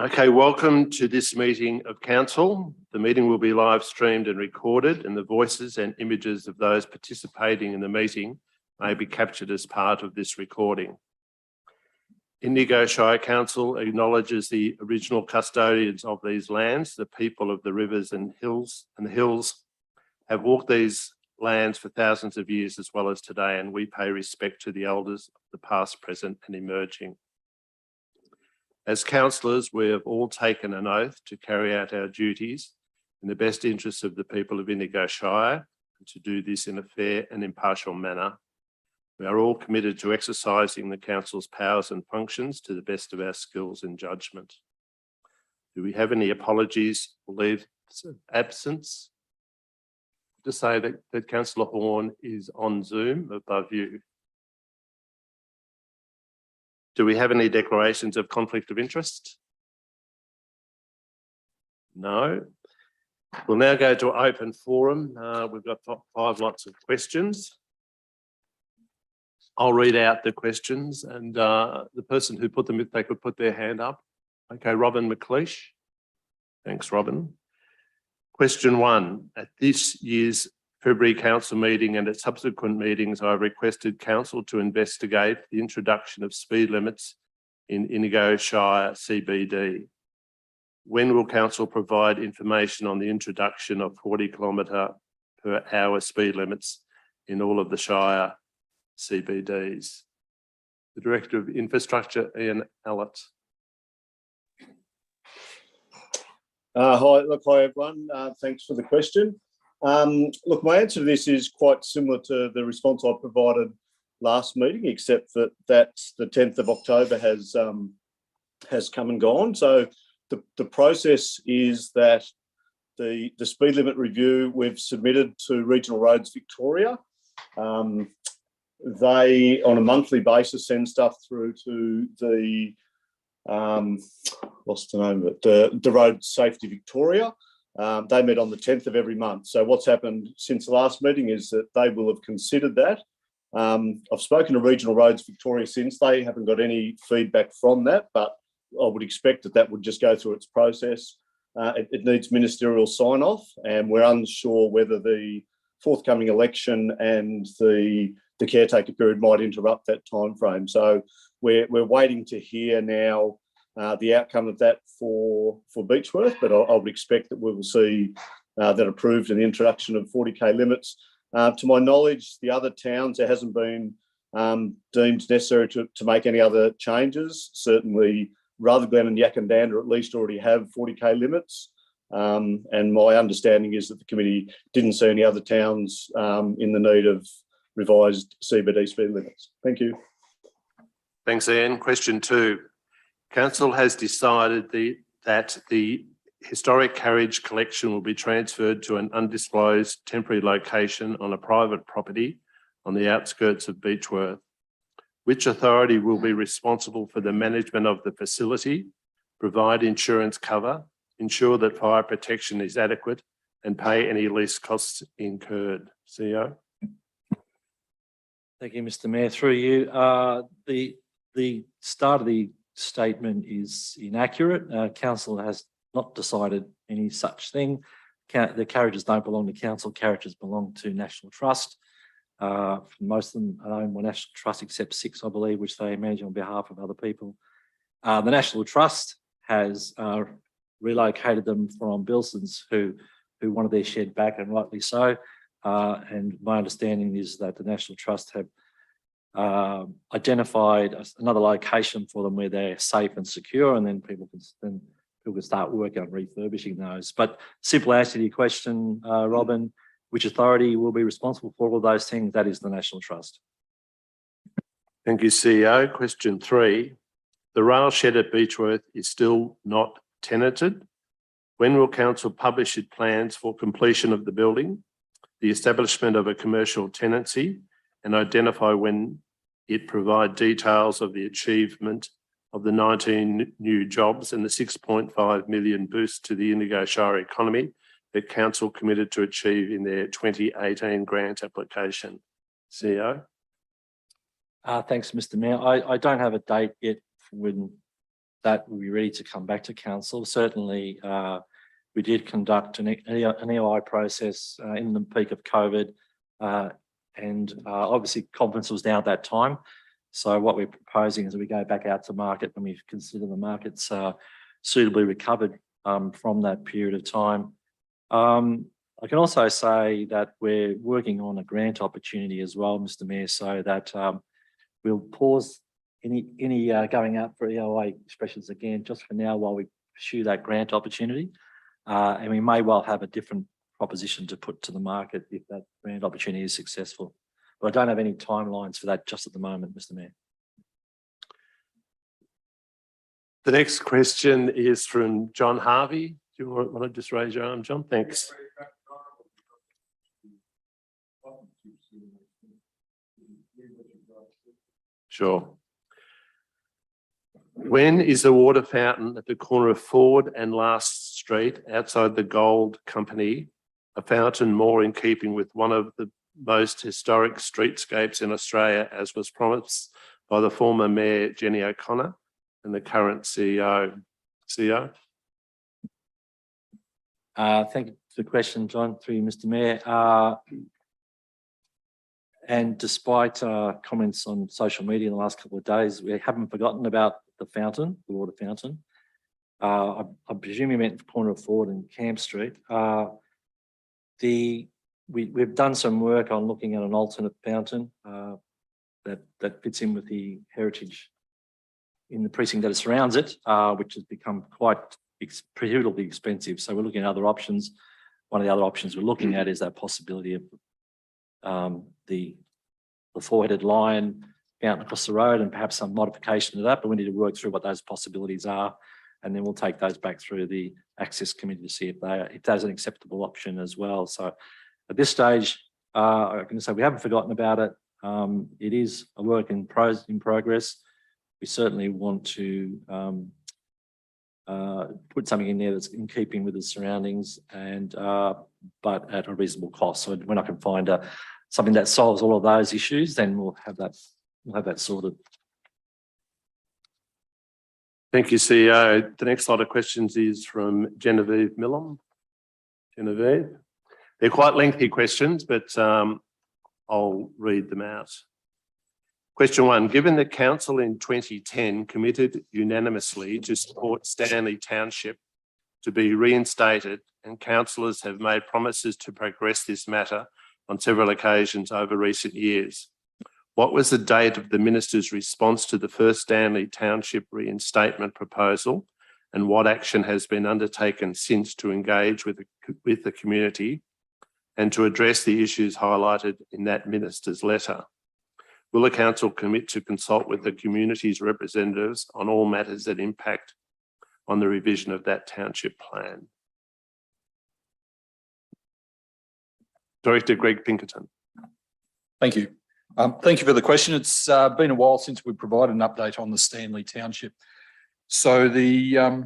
Okay, welcome to this meeting of Council. The meeting will be live streamed and recorded, and the voices and images of those participating in the meeting may be captured as part of this recording. Indigo Shire Council acknowledges the original custodians of these lands, the people of the rivers and the hills have walked these lands for thousands of years as well as today, and we pay respect to the elders of the past, present and emerging. As councillors, we have all taken an oath to carry out our duties in the best interests of the people of Indigo Shire and to do this in a fair and impartial manner. We are all committed to exercising the council's powers and functions to the best of our skills and judgment. Do we have any apologies or leave of absence? To say that Councillor Horn is on Zoom above you. Do we have any declarations of conflict of interest? No. We'll now go to open forum. We've got 5 lots of questions. I'll read out the questions and the person who put them, if they could put their hand up. Okay, Robin McLeish. Thanks, Robin. Question 1. At this year's February Council meeting and at subsequent meetings, I requested Council to investigate the introduction of speed limits in Indigo Shire CBD. When will Council provide information on the introduction of 40km/h speed limits in all of the Shire CBDs? The Director of Infrastructure, Ian Allett. Hi everyone. Thanks for the question. Look, my answer to this is quite similar to the response I provided last meeting, except that the 10th of October has come and gone. So the process is that the speed limit review we've submitted to Regional Roads Victoria. They, on a monthly basis, send stuff through to the what's the name of it? The Road Safety Victoria. They met on the 10th of every month. So what's happened since the last meeting is that they will have considered that. I've spoken to Regional Roads Victoria since. They haven't got any feedback from that, but I would expect that would just go through its process. It needs ministerial sign-off, and we're unsure whether the forthcoming election and the caretaker period might interrupt that time frame. So we're waiting to hear now the outcome of that for Beechworth, but I would expect that we will see that approved in the introduction of 40k limits. To my knowledge, the other towns, there hasn't been deemed necessary to make any other changes. Certainly, Rutherglen and Yackandandah at least already have 40k limits. And my understanding is that the committee didn't see any other towns in the need of revised CBD speed limits. Thank you. Thanks, Ian. Question 2. Council has decided that the historic carriage collection will be transferred to an undisclosed temporary location on a private property on the outskirts of Beechworth. Which authority will be responsible for the management of the facility, provide insurance cover, ensure that fire protection is adequate, and pay any lease costs incurred? CEO. Thank you, Mr. Mayor. Through you, the start of the statement is inaccurate. Council has not decided any such thing. The carriages don't belong to Council. Carriages belong to National Trust. Most of them are owned by National Trust, except 6, I believe, which they manage on behalf of other people. The National Trust has relocated them from Bilsons, who wanted their shed back, and rightly so. And my understanding is that the National Trust have identified another location for them where they're safe and secure, and then people can start working on refurbishing those. But simple answer to your question, Robin, which authority will be responsible for all those things? That is the National Trust. Thank you, CEO. Question 3. The rail shed at Beechworth is still not tenanted. When will Council publish its plans for completion of the building, the establishment of a commercial tenancy, and identify when it provide details of the achievement of the 19 new jobs and the 6.5 million boost to the Indigo Shire economy that Council committed to achieve in their 2018 grant application? CEO. Thanks, Mr. Mayor. I don't have a date yet for when that will be ready to come back to council. Certainly, we did conduct an EOI process in the peak of COVID, and obviously confidence was down at that time. So what we're proposing is that we go back out to market when we consider the markets suitably recovered from that period of time. I can also say that we're working on a grant opportunity as well, Mr. Mayor, so that we'll pause any going out for EOI expressions again just for now while we pursue that grant opportunity. And we may well have a different proposition to put to the market if that grant opportunity is successful. But I don't have any timelines for that just at the moment, Mr. Mayor. The next question is from John Harvey. Do you want to just raise your arm, John? Thanks. Sure. When is the water fountain at the corner of Ford and Last Street outside the Gold Company a fountain more in keeping with one of the most historic streetscapes in Australia, as was promised by the former Mayor Jenny O'Connor and the current CEO? Thank you for the question, John, through you, Mr. Mayor. And despite comments on social media in the last couple of days, we haven't forgotten about the fountain, the water fountain. I presume you meant the corner of Ford and Camp Street. We've done some work on looking at an alternate fountain that fits in with the heritage in the precinct that surrounds it, which has become quite prohibitively expensive. So we're looking at other options. One of the other options we're looking at is that possibility of the four-headed lion fountain across the road and perhaps some modification to that, but we need to work through what those possibilities are, and then we'll take those back through the Access Committee to see if that's an acceptable option as well. So at this stage, I can say we haven't forgotten about it. It is a work in progress. We certainly want to put something in there that's in keeping with the surroundings, and but at a reasonable cost. So when I can find something that solves all of those issues, then we'll have that sorted. Thank you, CEO. The next lot of questions is from Genevieve Millom. Genevieve, they're quite lengthy questions, but I'll read them out. Question 1, given the council in 2010 committed unanimously to support Stanley Township to be reinstated, and councillors have made promises to progress this matter on several occasions over recent years, what was the date of the minister's response to the first Stanley Township reinstatement proposal, and what action has been undertaken since to engage with the community and to address the issues highlighted in that minister's letter? Will the council commit to consult with the community's representatives on all matters that impact on the revision of that township plan? Director Greg Pinkerton. Thank you. Thank you for the question. It's been a while since we provided an update on the Stanley Township. So the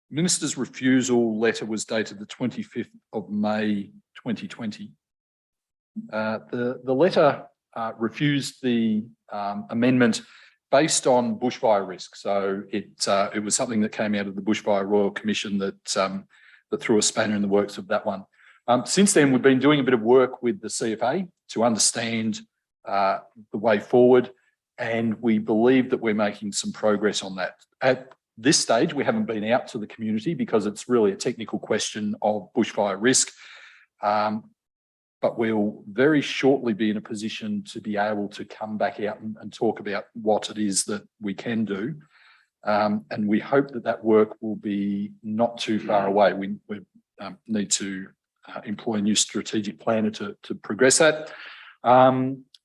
minister's refusal letter was dated the 25th of May 2020. The letter refused the amendment based on bushfire risk. So it was something that came out of the Bushfire Royal Commission that threw a spanner in the works of that one. Since then, we've been doing a bit of work with the CFA to understand the way forward, and we believe that we're making some progress on that. At this stage, we haven't been out to the community because it's really a technical question of bushfire risk. But we'll very shortly be in a position to be able to come back out and talk about what it is that we can do. And we hope that that work will be not too far away. We need to employ a new strategic planner to progress that.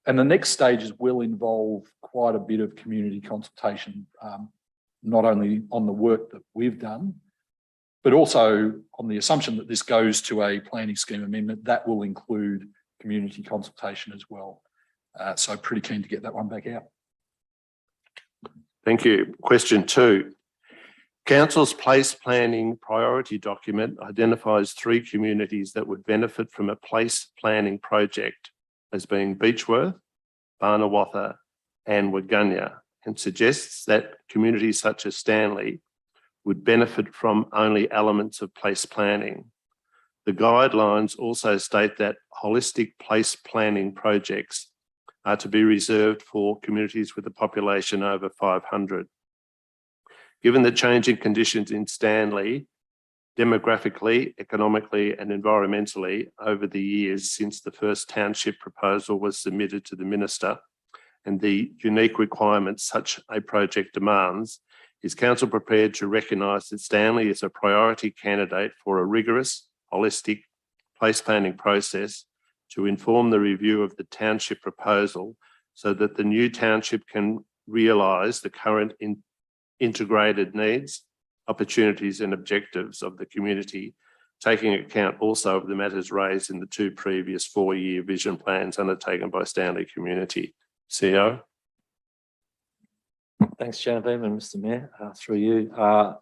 And the next stages will involve quite a bit of community consultation, not only on the work that we've done, but also on the assumption that this goes to a planning scheme amendment that will include community consultation as well. So pretty keen to get that one back out. Thank you. Question 2. Council's place planning priority document identifies 3 communities that would benefit from a place planning project as being Beechworth, Barnawatha and Waggunya, and suggests that communities such as Stanley would benefit from only elements of place planning. The guidelines also state that holistic place planning projects are to be reserved for communities with a population over 500. Given the changing conditions in Stanley, demographically, economically and environmentally over the years since the first township proposal was submitted to the Minister, and the unique requirements such a project demands, is Council prepared to recognise that Stanley is a priority candidate for a rigorous, holistic place planning process to inform the review of the township proposal so that the new township can realise the current integrated needs, opportunities and objectives of the community, taking account also of the matters raised in the two previous 4-year vision plans undertaken by Stanley Community. CEO. Thanks, Genevieve and Mr. Mayor, through you. Quite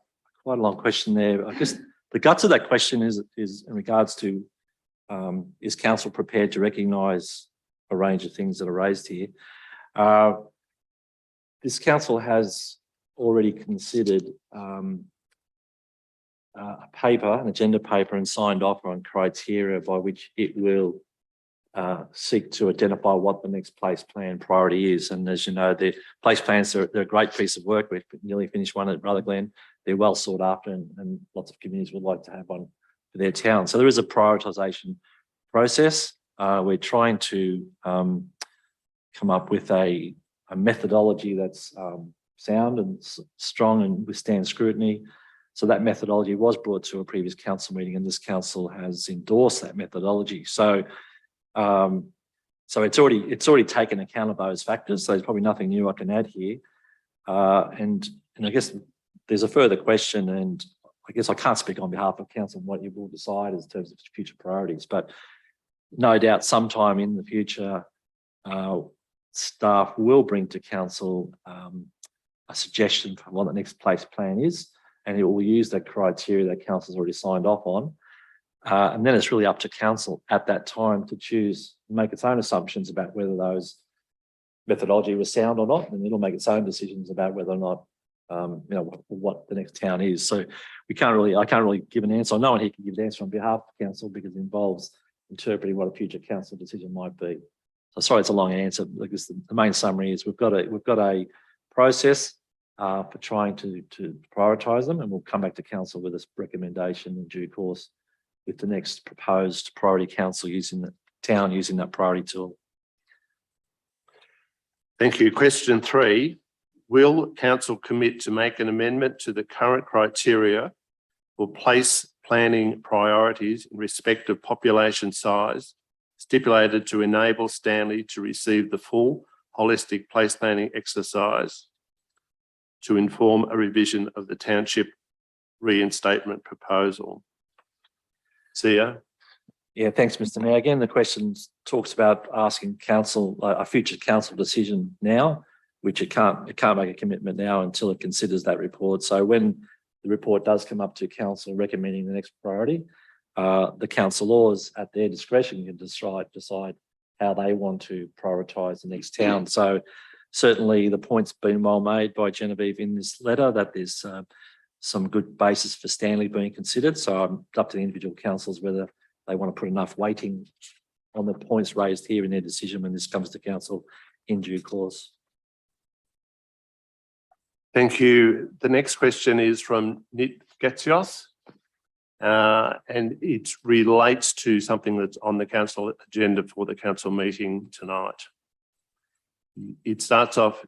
a long question there. I guess the guts of that question is in regards to is council prepared to recognise a range of things that are raised here? This council has already considered a paper, an agenda paper, and signed off on criteria by which it will seek to identify what the next place plan priority is. And as you know, the place plans are a great piece of work. We've nearly finished one at Rutherglen. They're well sought after, and lots of communities would like to have one for their town. So there is a prioritisation process. We're trying to come up with a methodology that's sound and strong and withstand scrutiny. So that methodology was brought to a previous council meeting, and this council has endorsed that methodology. So it's already taken account of those factors. So there's probably nothing new I can add here. And I guess there's a further question, and I guess I can't speak on behalf of council on what you will decide in terms of future priorities, but no doubt sometime in the future, staff will bring to council a suggestion for what the next place plan is, and it will use that criteria that council's already signed off on. And then it's really up to council at that time to choose, make its own assumptions about whether those methodology was sound or not, and it'll make its own decisions about whether or not, what the next town is. So I can't really give an answer. No one here can give an answer on behalf of council because it involves interpreting what a future council decision might be. So sorry, it's a long answer. Because the main summary is we've got a process for trying to prioritise them, and we'll come back to council with this recommendation in due course with the next proposed priority council using that priority tool. Thank you. Question 3. Will council commit to make an amendment to the current criteria for place planning priorities in respect of population size, stipulated to enable Stanley to receive the full holistic place planning exercise to inform a revision of the township reinstatement proposal? CEO. Yeah, thanks, Mr. Mayor. Again, the question talks about asking council a future council decision now, which it can't make a commitment now until it considers that report. So when the report does come up to council recommending the next priority, the councillors at their discretion can decide how they want to prioritise the next town. So certainly the point's been well made by Genevieve in this letter that there's some good basis for Stanley being considered. So I'm up to the individual councils whether they want to put enough weighting on the points raised here in their decision when this comes to council in due course. Thank you. The next question is from Nick Getzios, and it relates to something that's on the council agenda for the council meeting tonight. It starts off,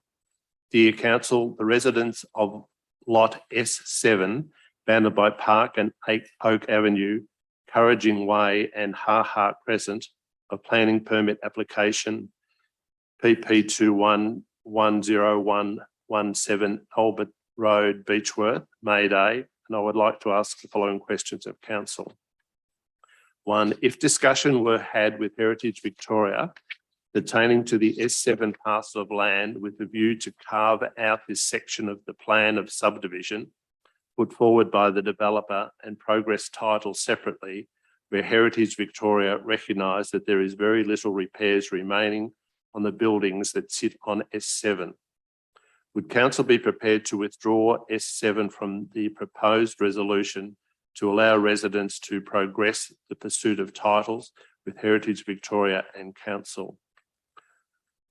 dear council, the residents of lot S7, bounded by Park and Oak Avenue, Couraging Way and Ha Crescent, of planning permit application PP 211017 Albert Road, Beechworth, Mayday, and I would like to ask the following questions of council. 1, if discussion were had with Heritage Victoria pertaining to the S7 parcel of land with a view to carve out this section of the plan of subdivision put forward by the developer and progress title separately, where Heritage Victoria recognised that there is very little repairs remaining on the buildings that sit on S7. Would council be prepared to withdraw S7 from the proposed resolution to allow residents to progress the pursuit of titles with Heritage Victoria and council?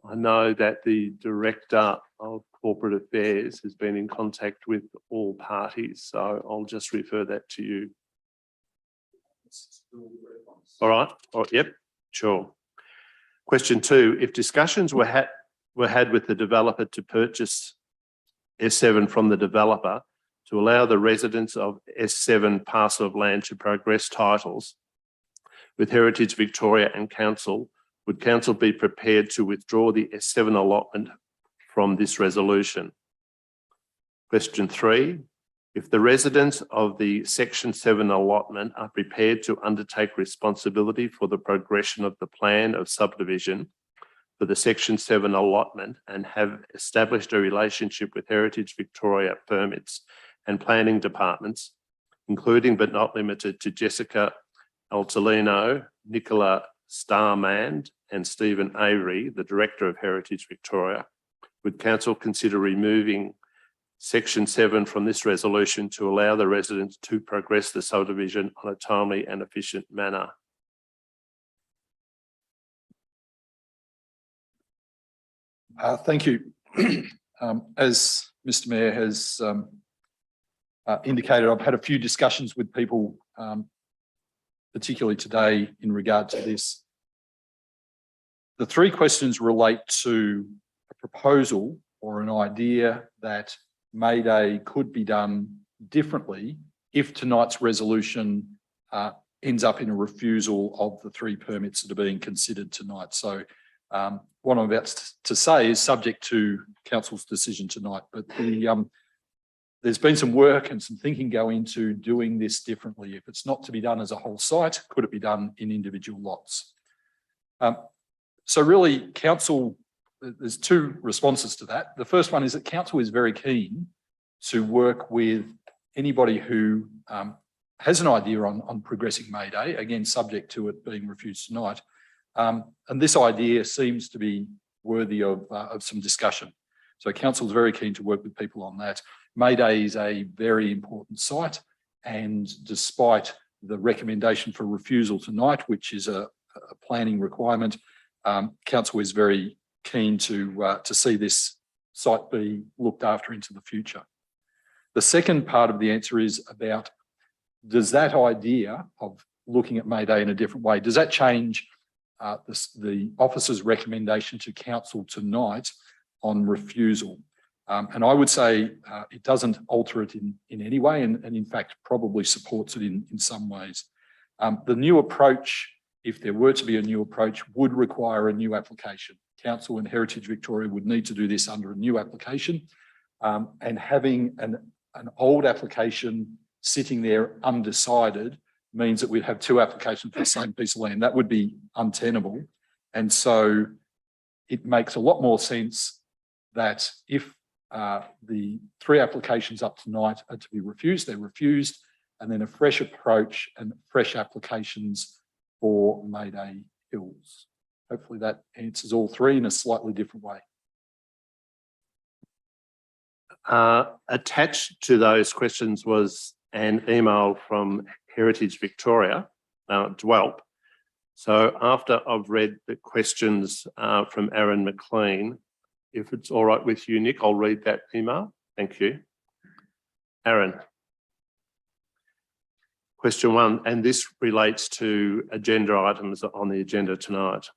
I know that the Director of Corporate Affairs has been in contact with all parties, so I'll just refer that to you. All right. Oh, yep, sure. Question 2, if discussions were had with the developer to purchase S7 from the developer to allow the residents of S7 parcel of land to progress titles with Heritage Victoria and council, would council be prepared to withdraw the S7 allotment from this resolution? Question 3, if the residents of the Section 7 allotment are prepared to undertake responsibility for the progression of the plan of subdivision for the Section 7 allotment and have established a relationship with Heritage Victoria permits and planning departments, including but not limited to Jessica Altolino, Nicola Starmand and Stephen Avery, the Director of Heritage Victoria, would council consider removing Section 7 from this resolution to allow the residents to progress the subdivision on a timely and efficient manner? Thank you. As Mr. Mayor has indicated, I've had a few discussions with people, particularly today, in regard to this. The 3 questions relate to a proposal or an idea that May Day could be done differently if tonight's resolution ends up in a refusal of the 3 permits that are being considered tonight. So what I'm about to say is subject to council's decision tonight, but there's been some work and some thinking go into doing this differently. If it's not to be done as a whole site, could it be done in individual lots? So really, council, there's 2 responses to that. The first one is that council is very keen to work with anybody who has an idea on progressing May Day, again, subject to it being refused tonight. And this idea seems to be worthy of some discussion. So council is very keen to work with people on that. May Day is a very important site, and despite the recommendation for refusal tonight, which is a planning requirement, council is very keen to see this site be looked after into the future. The second part of the answer is about, does that idea of looking at May Day in a different way, does that change the officer's recommendation to council tonight on refusal? And I would say it doesn't alter it in any way, and in fact probably supports it in some ways. The new approach, if there were to be a new approach, would require a new application. Council and Heritage Victoria would need to do this under a new application, and having an old application sitting there undecided means that we'd have 2 applications for the same piece of land. That would be untenable. And so it makes a lot more sense that if the 3 applications up tonight are to be refused, they're refused, and then a fresh approach and fresh applications for May Day Hills. Hopefully that answers all 3 in a slightly different way. Attached to those questions was an email from Heritage Victoria, DWELP. So after I've read the questions from Aaron McLean, if it's all right with you, Nick, I'll read that email. Thank you. Aaron. Question 1, and this relates to agenda items on the agenda tonight.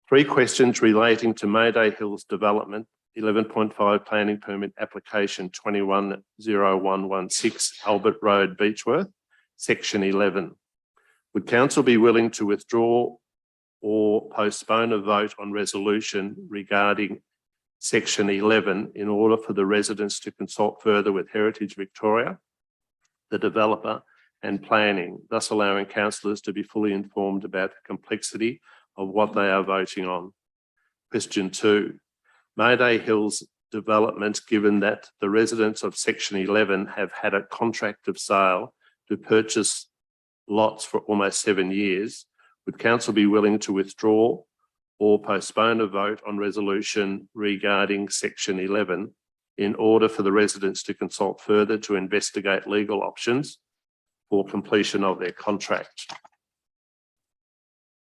3 questions relating to May Day Hills development, 11.5 planning permit application 210116 Albert Road, Beechworth, section 11. Would council be willing to withdraw or postpone a vote on resolution regarding section 11 in order for the residents to consult further with Heritage Victoria, the developer and planning, thus allowing councillors to be fully informed about the complexity of what they are voting on? Question 2, May Day Hills development, given that the residents of section 11 have had a contract of sale to purchase lots for almost 7 years, would council be willing to withdraw or postpone a vote on resolution regarding section 11 in order for the residents to consult further to investigate legal options for completion of their contract.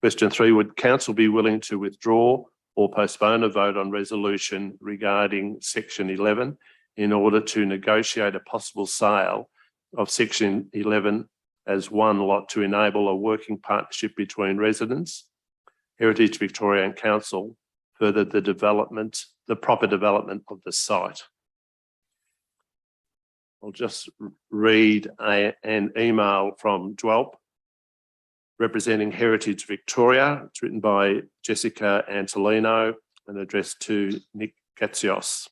Question 3, would council be willing to withdraw or postpone a vote on resolution regarding section 11 in order to negotiate a possible sale of section 11 as one lot to enable a working partnership between residents, Heritage Victoria and council, further the proper development of the site? I'll just read an email from Dwelp representing Heritage Victoria. It's written by Jessica Antolino and addressed to Nick Gatsios.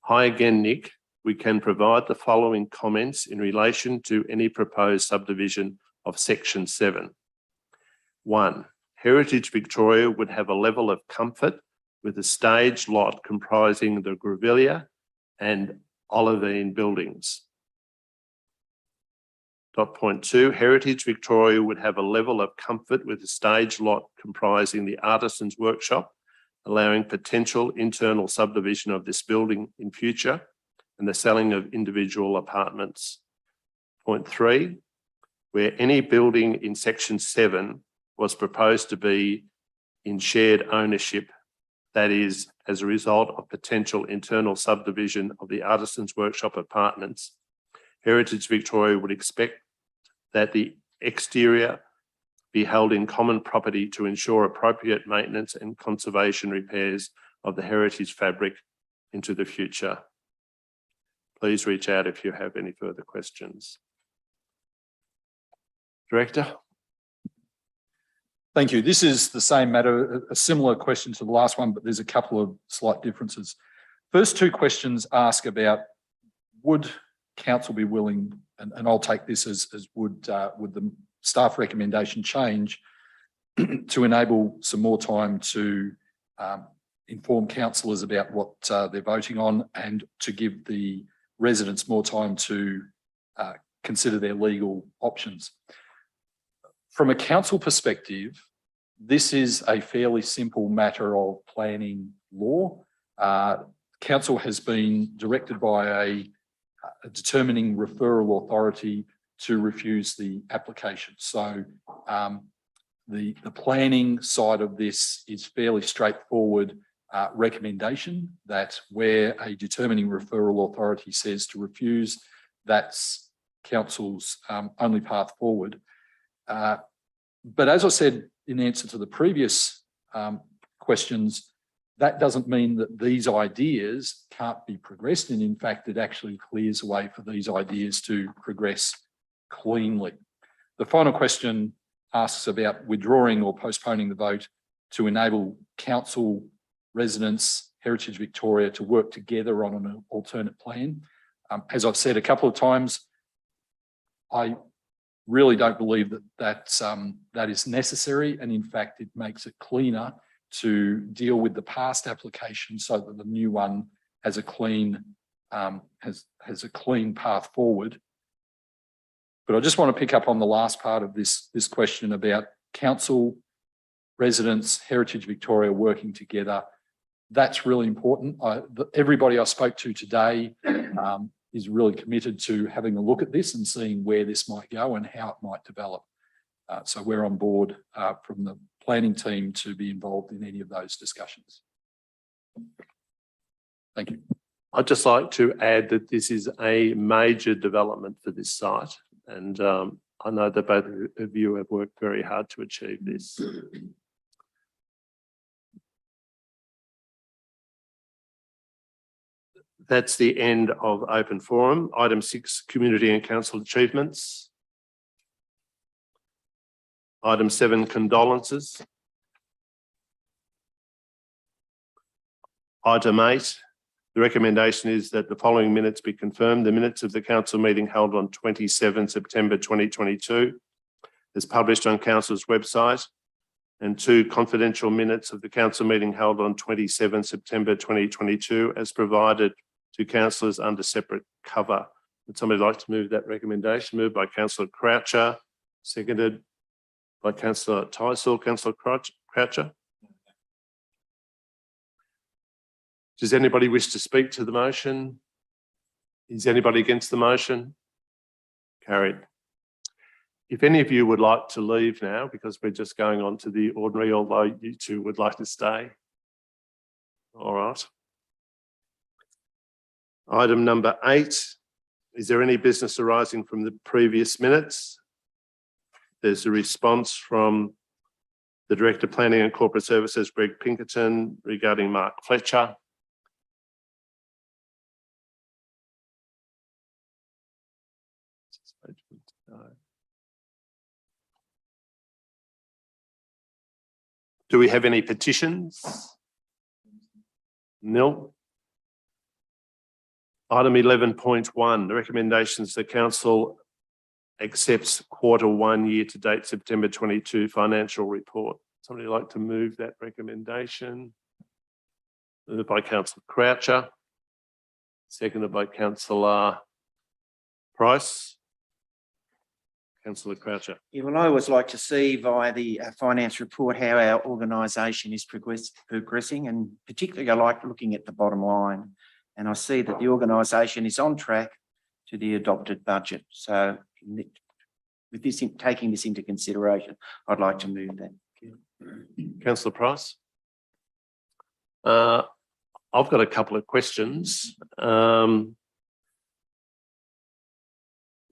Hi again, Nick. We can provide the following comments in relation to any proposed subdivision of section 7. 1. Heritage Victoria would have a level of comfort with a staged lot comprising the Grevillea and Olivine buildings. Point 2, Heritage Victoria would have a level of comfort with a staged lot comprising the Artisans Workshop, allowing potential internal subdivision of this building in future and the selling of individual apartments. Point 3, where any building in section 7 was proposed to be in shared ownership, that is, as a result of potential internal subdivision of the Artisans Workshop apartments, Heritage Victoria would expect that the exterior be held in common property to ensure appropriate maintenance and conservation repairs of the heritage fabric into the future. Please reach out if you have any further questions. Director. Thank you. This is the same matter, a similar question to the last one, but there's a couple of slight differences. First two questions ask about would council be willing, and I'll take this as would the staff recommendation change to enable some more time to inform councillors about what they're voting on and to give the residents more time to consider their legal options. From a council perspective, this is a fairly simple matter of planning law. Council has been directed by a determining referral authority to refuse the application. So the planning side of this is fairly straightforward recommendation that where a determining referral authority says to refuse, that's council's only path forward. But as I said in answer to the previous questions, that doesn't mean that these ideas can't be progressed. And in fact, it actually clears the way for these ideas to progress cleanly. The final question asks about withdrawing or postponing the vote to enable council, residents, Heritage Victoria to work together on an alternate plan. As I've said a couple of times, I really don't believe that is necessary. And in fact, it makes it cleaner to deal with the past application so that the new one has a clean has a clean path forward. But I just want to pick up on the last part of this question about council, residents, Heritage Victoria working together. That's really important. Everybody I spoke to today is really committed to having a look at this and seeing where this might go and how it might develop. So we're on board from the planning team to be involved in any of those discussions. Thank you. I'd just like to add that this is a major development for this site, and I know that both of you have worked very hard to achieve this. That's the end of open forum. Item 6, community and council achievements. Item 7, condolences. Item 8, the recommendation is that the following minutes be confirmed. The minutes of the council meeting held on 27 September 2022 is published on council's website, and 2 confidential minutes of the council meeting held on 27 September 2022 as provided to councillors under separate cover. Would somebody like to move that recommendation? Moved by Councillor Croucher, seconded by councillor Tyson. Councillor Croucher. Does anybody wish to speak to the motion? Is anybody against the motion? Carried. If any of you would like to leave now, because we're just going on to the ordinary, although you two would like to stay. All right. Item number 8. Is there any business arising from the previous minutes? There's a response from the Director of Planning and Corporate Services, Greg Pinkerton, regarding Mark Fletcher. Do we have any petitions? Nil. Item 11.1, the recommendations the council accepts Q1 year-to-date September 22 financial report. Somebody like to move that recommendation? Moved by councillor Croucher, seconded by councillor Price. Councillor Croucher. Yeah, well, I always like to see via the finance report how our organisation is progressing, and particularly I like looking at the bottom line. And I see that the organisation is on track to the adopted budget. So with this, taking this into consideration, I'd like to move that. Councillor Price. I've got a couple of questions.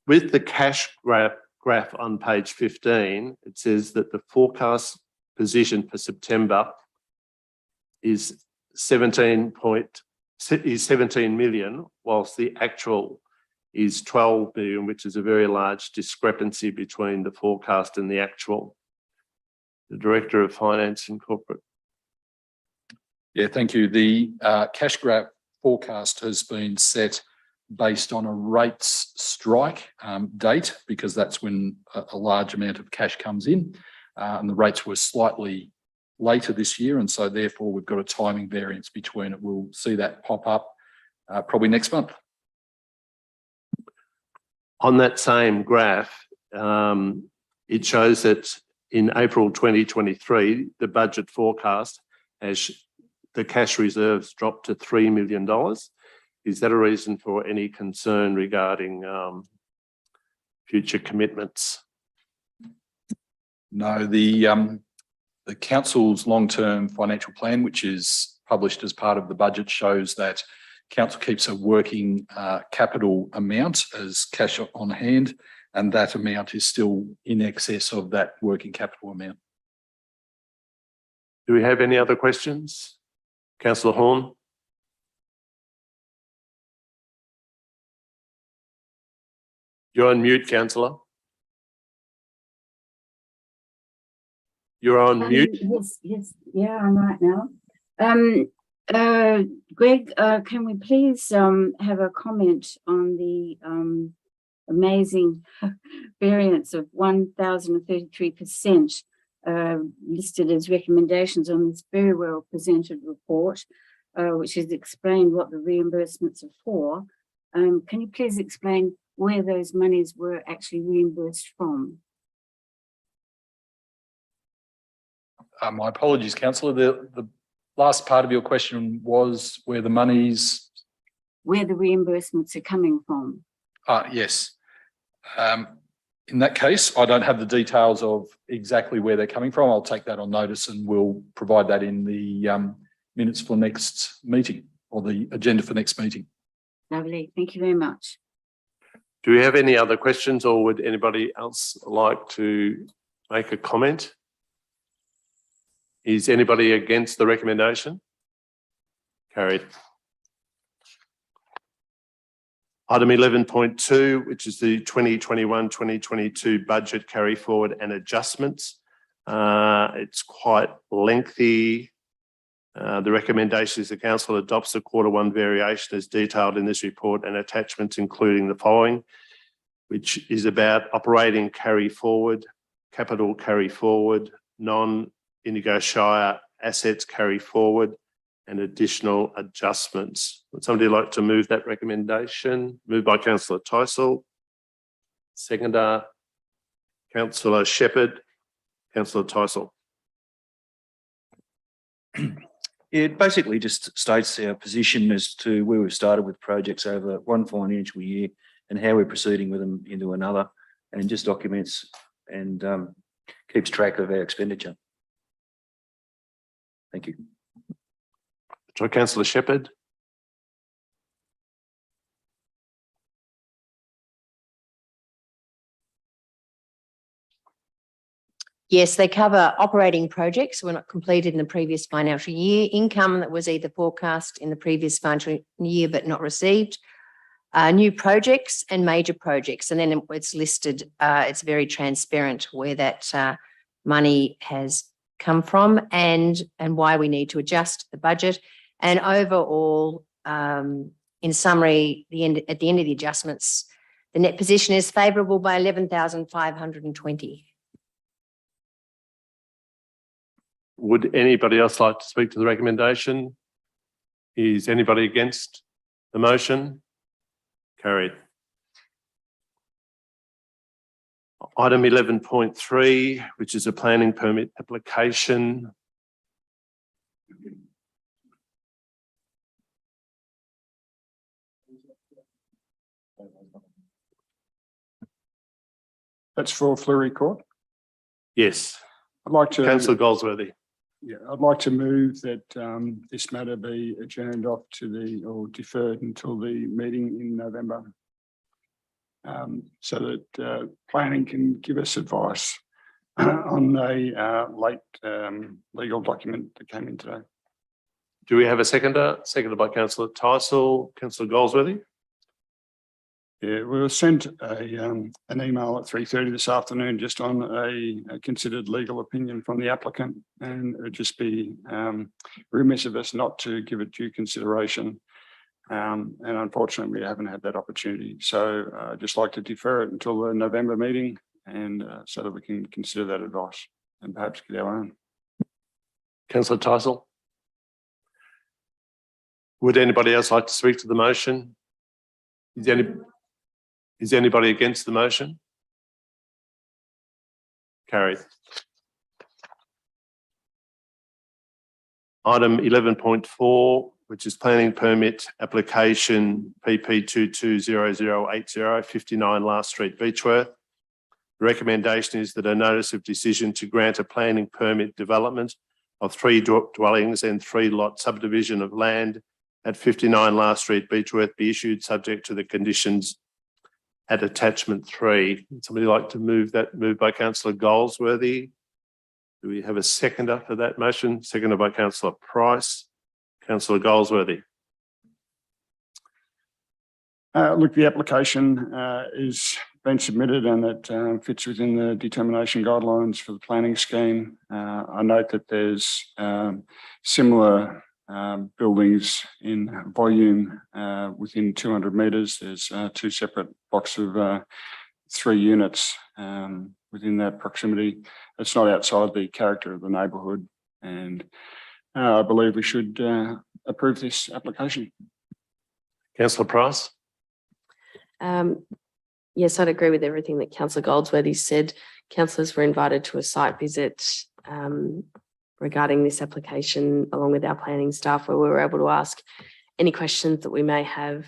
With the cash graph on page 15, it says that the forecast position for September is 17 million, whilst the actual is 12 million, which is a very large discrepancy between the forecast and the actual. The Director of Finance and Corporate. Yeah, thank you. The cash graph forecast has been set based on a rates strike date, because that's when a large amount of cash comes in, and the rates were slightly later this year, and so therefore we've got a timing variance between it. We'll see that pop up probably next month. On that same graph, it shows that in April 2023, the budget forecast has the cash reserves dropped to $3 million. Is that a reason for any concern regarding future commitments? No, the council's long-term financial plan, which is published as part of the budget, shows that council keeps a working capital amount as cash on hand, and that amount is still in excess of that working capital amount. Do we have any other questions? Councillor Horn. You're on mute, councillor. You're on mute. Yes, yeah, I'm right now. Greg, can we please have a comment on the amazing variance of 1,033% listed as recommendations on this very well presented report, which has explained what the reimbursements are for. Can you please explain where those monies were actually reimbursed from? My apologies, councillor. The last part of your question was where the monies... Where the reimbursements are coming from. Yes. In that case, I don't have the details of exactly where they're coming from. I'll take that on notice and we'll provide that in the minutes for next meeting, or the agenda for next meeting. Lovely. Thank you very much. Do we have any other questions, or would anybody else like to make a comment? Is anybody against the recommendation? Carried. Item 11.2, which is the 2021-2022 budget carry forward and adjustments. It's quite lengthy. The recommendation is the council adopts the Q1 variation as detailed in this report and attachments, including the following, which is about operating carry forward, capital carry forward, non-Indigo Shire assets carry forward, and additional adjustments. Would somebody like to move that recommendation? Moved by councillor Tyson, seconder, councillor Shepherd. Councillor Tyson. It basically just states our position as to where we've started with projects over one financial year and how we're proceeding with them into another, and just documents and keeps track of our expenditure. Thank you. Councillor Shepherd. Yes, they cover operating projects were not completed in the previous financial year, income that was either forecast in the previous financial year but not received, new projects and major projects. And then it's listed, it's very transparent where that money has come from and why we need to adjust the budget. And overall, in summary, at the end of the adjustments, the net position is favourable by 11,520. Would anybody else like to speak to the recommendation? Is anybody against the motion? Carried. Item 11.3, which is a planning permit application. That's for Fleury Court. Yes. I'd like to. Councillor Goldsworthy. Yeah, I'd like to move that this matter be adjourned off to or deferred until the meeting in November, so that planning can give us advice on a late legal document that came in today. Do we have a seconder? Seconded by Councillor Tyson. Councillor Goldsworthy. Yeah, we were sent an email at 3:30 this afternoon just on a considered legal opinion from the applicant, and it would just be remiss of us not to give it due consideration. And unfortunately, we haven't had that opportunity. So I'd just like to defer it until the November meeting, and so that we can consider that advice and perhaps get our own. Councillor Tyson. Would anybody else like to speak to the motion? Is anybody against the motion? Carried. Item 11.4, which is planning permit application PP 220080, 59 Last Street, Beechworth. The recommendation is that a notice of decision to grant a planning permit development of 3 dwellings and 3 lot subdivision of land at 59 Last Street, Beechworth be issued subject to the conditions at attachment 3. Would somebody like to move that? Moved by Councillor Goldsworthy. Do we have a seconder for that motion? Seconded by Councillor Price. Councillor Goldsworthy. Look, the application is been submitted and it fits within the determination guidelines for the planning scheme. I note that there's similar buildings in volume within 200 metres. There's 2 separate blocks of 3 units within that proximity. It's not outside the character of the neighbourhood, and I believe we should approve this application. Councillor Price. Yes, I'd agree with everything that Councillor Goldsworthy said. Councillors were invited to a site visit regarding this application along with our planning staff, where we were able to ask any questions that we may have.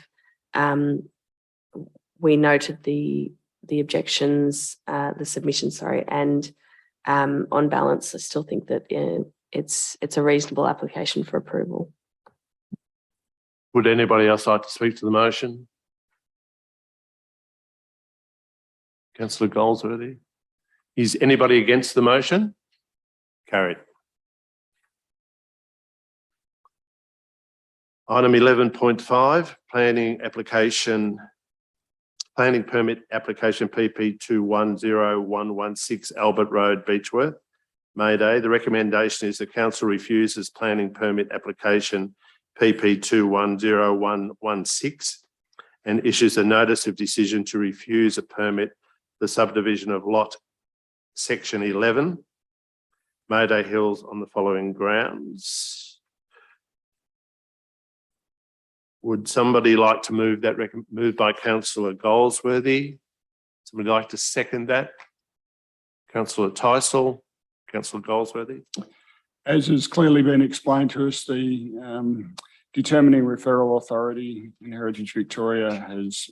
We noted the objections, the submission, sorry, and on balance, I still think that it's a reasonable application for approval. Would anybody else like to speak to the motion? Councillor Goldsworthy. Is anybody against the motion? Carried. Item 11.5, planning permit application PP 210116 Albert Road, Beechworth, Mayday. The recommendation is the council refuses planning permit application PP 210116 and issues a notice of decision to refuse a permit the subdivision of lot section 11, Mayday Hills, on the following grounds. Would somebody like to move that? Moved by Councillor Goldsworthy. Somebody like to second that? Councillor Tyson. Councillor Goldsworthy. As has clearly been explained to us, the determining referral authority in Heritage Victoria has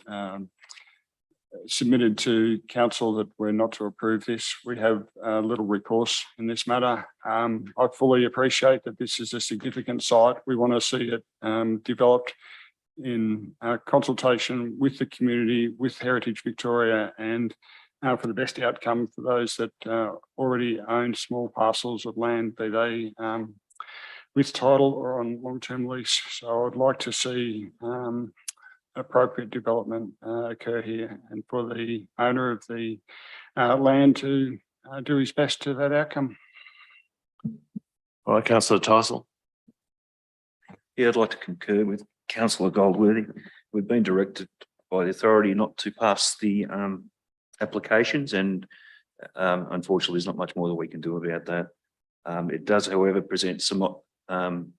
submitted to council that we're not to approve this. We have little recourse in this matter. I fully appreciate that this is a significant site. We want to see it developed in consultation with the community, with Heritage Victoria, and for the best outcome for those that already own small parcels of land, be they with title or on long-term lease. So I'd like to see appropriate development occur here, and for the owner of the land to do his best to that outcome. All right, Councillor Tyson. Yeah, I'd like to concur with Councillor Goldworthy. We've been directed by the authority not to pass the applications, and unfortunately there's not much more that we can do about that. It does, however, present some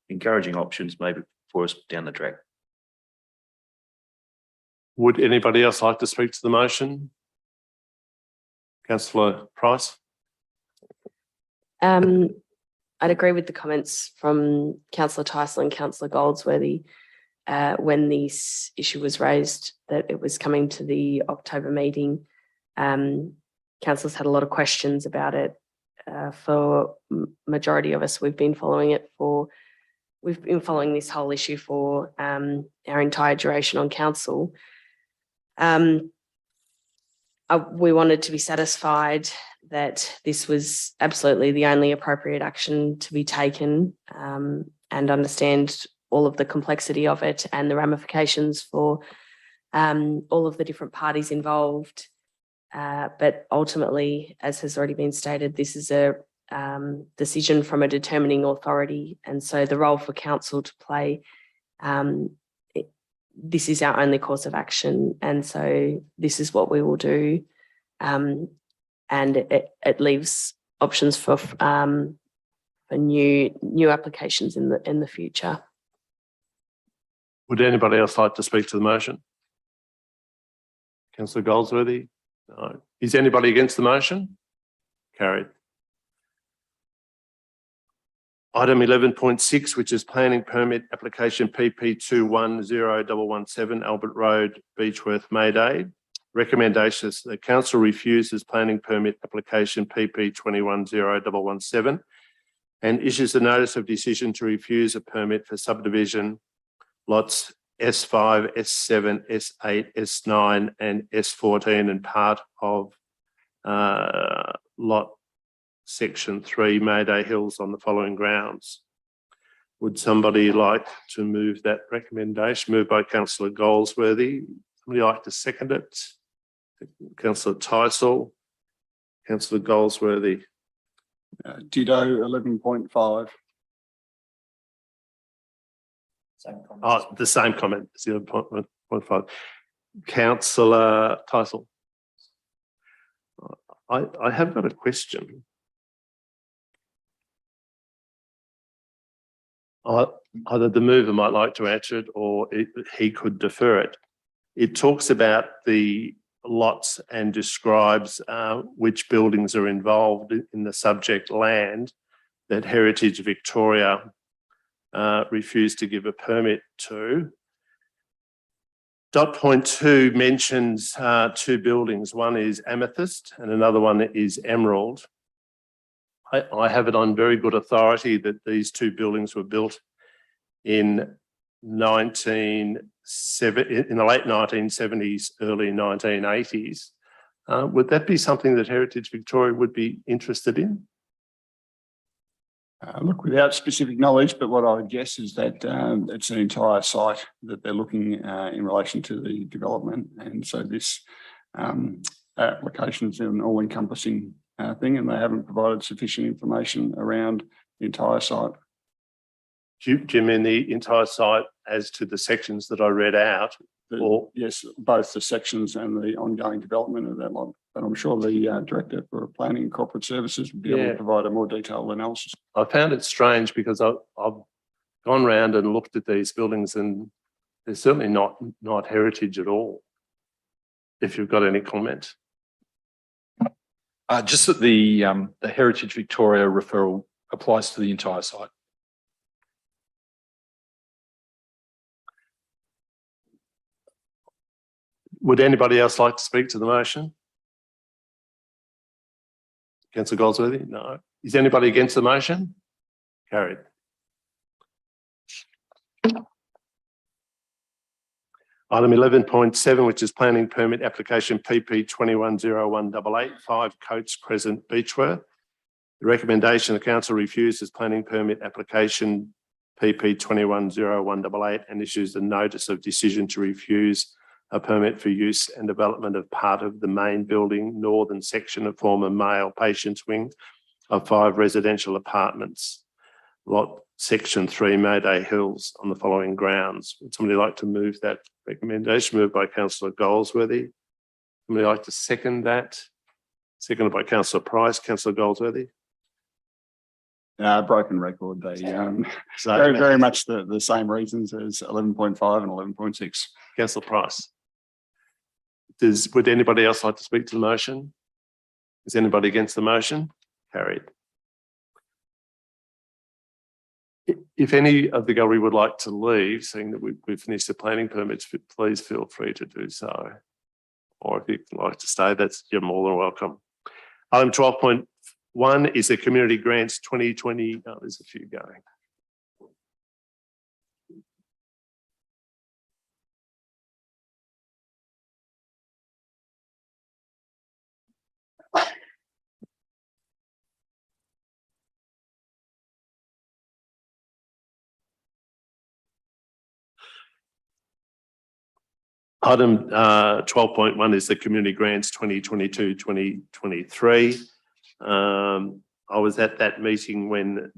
encouraging options maybe for us down the track. Would anybody else like to speak to the motion? Councillor Price. I'd agree with the comments from Councillor Tyson and Councillor Goldsworthy when this issue was raised, that it was coming to the October meeting. Councillors had a lot of questions about it. For majority of us, we've been following this whole issue for our entire duration on council. We wanted to be satisfied that this was absolutely the only appropriate action to be taken, and understand all of the complexity of it and the ramifications for all of the different parties involved. But ultimately, as has already been stated, this is a decision from a determining authority, and so the role for council to play, this is our only course of action, and so this is what we will do, and it leaves options for new applications in the future. Would anybody else like to speak to the motion? Councillor Goldsworthy? No. Is anybody against the motion? Carried. Item 11.6, which is planning permit application PP 210117 Albert Road, Beechworth, Mayday. Recommendations: the council refuses planning permit application PP 210117 and issues a notice of decision to refuse a permit for subdivision lots S5, S7, S8, S9 and S14 and part of lot section 3 Mayday Hills on the following grounds. Would somebody like to move that recommendation? Moved by Councillor Goldsworthy. Somebody like to second it? Councillor Tyson. Councillor Goldsworthy. Ditto 11.5. Oh, the same comment, 0.5. Councillor Tyson. I have got a question. Either the mover might like to answer it, or he could defer it. It talks about the lots and describes which buildings are involved in the subject land that Heritage Victoria refused to give a permit to. Dot point 2 mentions two buildings. One is Amethyst and another one is Emerald. I have it on very good authority that these two buildings were built in the late 1970s, early 1980s. Would that be something that Heritage Victoria would be interested in? Look, without specific knowledge, but what I would guess is that it's an entire site that they're looking in relation to the development, and so this application is an all-encompassing thing, and they haven't provided sufficient information around the entire site. Do you mean the entire site as to the sections that I read out? Yes, both the sections and the ongoing development of that lot. But I'm sure the Director for Planning and Corporate Services would be able to provide a more detailed analysis. I found it strange because I've gone round and looked at these buildings, and they're certainly not heritage at all. If you've got any comment. Just that the Heritage Victoria referral applies to the entire site. Would anybody else like to speak to the motion? Councillor Goldsworthy? No. Is anybody against the motion? Carried. Item 11.7, which is planning permit application PP 210188, 5 Coates Crescent, Beechworth. The recommendation the council refuses planning permit application PP 210188 and issues a notice of decision to refuse a permit for use and development of part of the main building, northern section of former male patients wing of 5 residential apartments, lot section 3, Mayday Hills, on the following grounds. Would somebody like to move that recommendation? Moved by councillor Goldsworthy. Somebody like to second that? Seconded by councillor Price. Councillor Goldsworthy. Broken record. They very much the same reasons as 11.5 and 11.6. Councillor Price. Would anybody else like to speak to the motion? Is anybody against the motion? Carried. If any of the gallery would like to leave, seeing that we've finished the planning permits, please feel free to do so. Or if you'd like to stay, you're more than welcome. Item 12.1 is the community grants 2020. Oh, there's a few going. Item 12.1 is the community grants 2022-2023. I was at that meeting when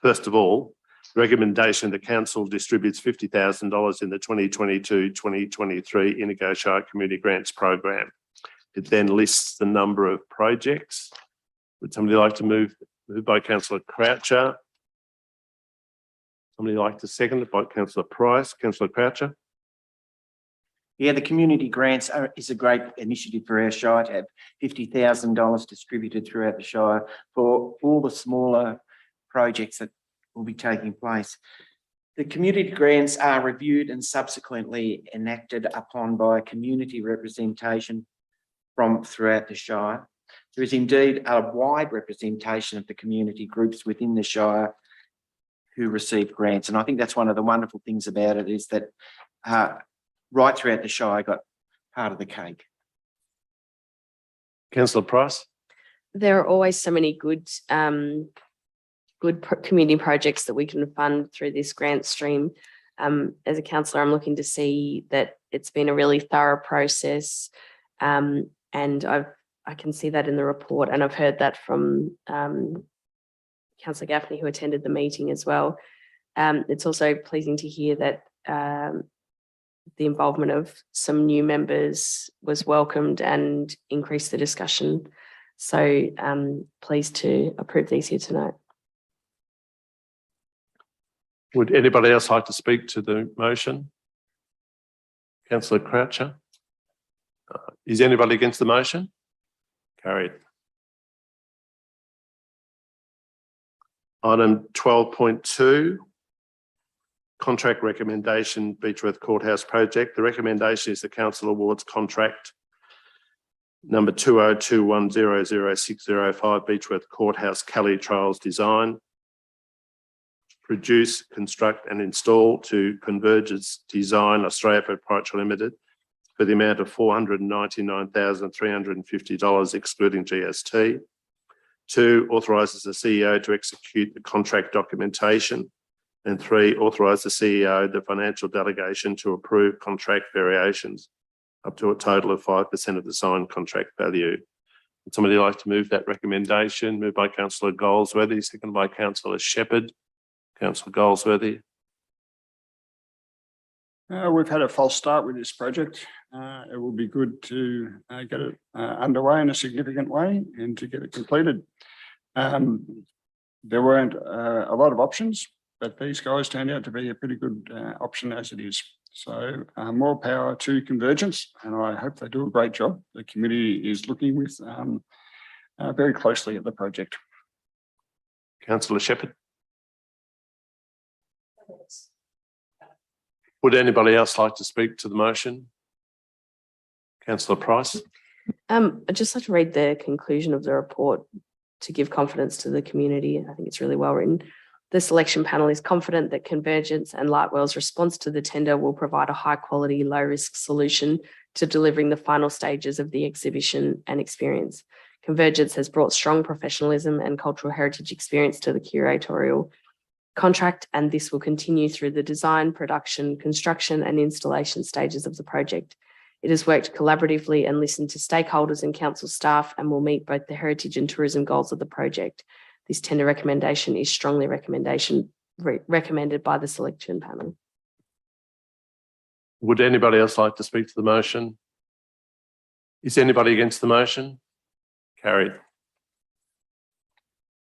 first of all, the recommendation the council distributes $50,000 in the 2022-2023 Indigo Shire Community Grants Program. It then lists the number of projects. Would somebody like to move by councillor Croucher? Somebody like to second it by councillor Price? Councillor Croucher? Yeah, the community grants is a great initiative for our Shire to have $50,000 distributed throughout the Shire for all the smaller projects that will be taking place. The community grants are reviewed and subsequently enacted upon by community representation from throughout the Shire. There is indeed a wide representation of the community groups within the Shire who receive grants. And I think that's one of the wonderful things about it is that right throughout the Shire got part of the cake. Councillor Price? There are always so many good community projects that we can fund through this grant stream. As a councillor, I'm looking to see that it's been a really thorough process, and I can see that in the report, and I've heard that from Councillor Gaffney, who attended the meeting as well. It's also pleasing to hear that the involvement of some new members was welcomed and increased the discussion. So pleased to approve these here tonight. Would anybody else like to speak to the motion? Councillor Croucher? Is anybody against the motion? Carried. Item 12.2. Contract recommendation, Beechworth Courthouse project. The recommendation is the council awards contract number 2021000605 Beechworth Courthouse Kelly Trials Design. Produce, construct and install to Convergence Design Australia Proprietary Limited for the amount of $499,350 excluding GST. 2, authorises the CEO to execute the contract documentation. And 3, authorise the CEO, the financial delegation, to approve contract variations up to a total of 5% of the signed contract value. Would somebody like to move that recommendation? Moved by councillor Goldsworthy, seconded by councillor Shepherd. Councillor Goldsworthy. We've had a false start with this project. It will be good to get it underway in a significant way and to get it completed. There weren't a lot of options, but these guys turned out to be a pretty good option as it is. So more power to Convergence, and I hope they do a great job. The committee is looking with very closely at the project. Councillor Shepherd. Would anybody else like to speak to the motion? Councillor Price. I'd just like to read the conclusion of the report to give confidence to the community. I think it's really well written. The selection panel is confident that Convergence and Lightwell's response to the tender will provide a high quality, low risk solution to delivering the final stages of the exhibition and experience. Convergence has brought strong professionalism and cultural heritage experience to the curatorial contract, and this will continue through the design, production, construction and installation stages of the project. It has worked collaboratively and listened to stakeholders and council staff and will meet both the heritage and tourism goals of the project. This tender recommendation is strongly recommended by the selection panel. Would anybody else like to speak to the motion? Is anybody against the motion? Carried.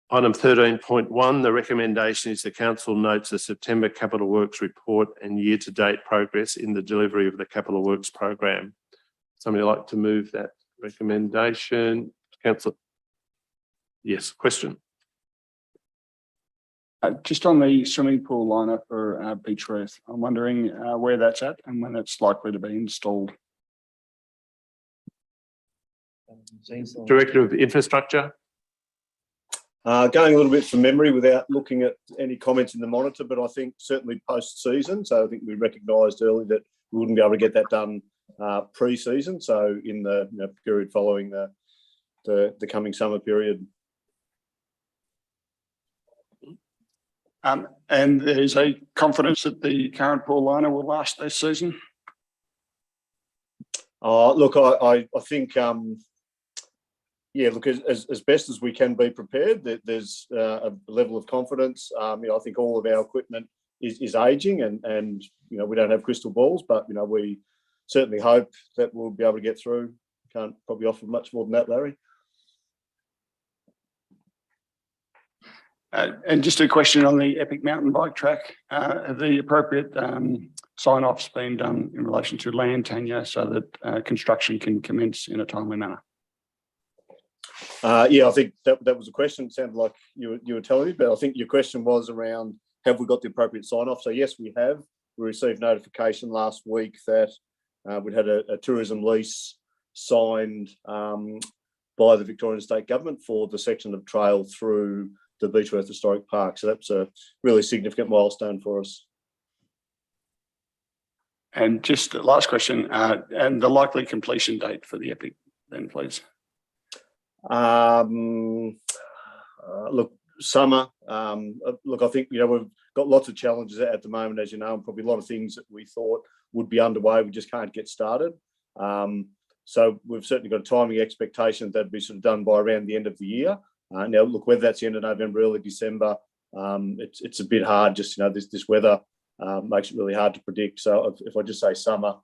Item 13.1, the recommendation is the council notes the September Capital Works report and year-to-date progress in the delivery of the Capital Works program. Somebody like to move that recommendation? Councillor. Yes, question. Just on the swimming pool liner for Beechworth, I'm wondering where that's at and when it's likely to be installed. Director of Infrastructure. Going a little bit from memory without looking at any comments in the monitor, but I think certainly post-season. So I think we recognised early that we wouldn't be able to get that done pre-season. So in the period following the coming summer period. And there's a confidence that the current pool liner will last this season? Look, I think, yeah, look, as best as we can be prepared, there's a level of confidence. I think all of our equipment is ageing and we don't have crystal balls, but, we certainly hope that we'll be able to get through. Can't probably offer much more than that, Larry. And just a question on the Epic mountain bike track. Have the appropriate sign-offs been done in relation to land tenure so that construction can commence in a timely manner? Yeah, I think that was a question. It sounded like you were telling me, but I think your question was around, have we got the appropriate sign-off? So yes, we have. We received notification last week that we'd had a tourism lease signed by the Victorian State Government for the section of trail through the Beechworth Historic Park. So that's a really significant milestone for us. And just the last question, and the likely completion date for the Epic then, please. Look, summer. Look, I think, we've got lots of challenges at the moment, as you know, and probably a lot of things that we thought would be underway, we just can't get started. So we've certainly got a timing expectation that'd be sort of done by around the end of the year. Now, look, whether that's the end of November, early December, it's a bit hard. Just, this weather makes it really hard to predict. So if I just say summer,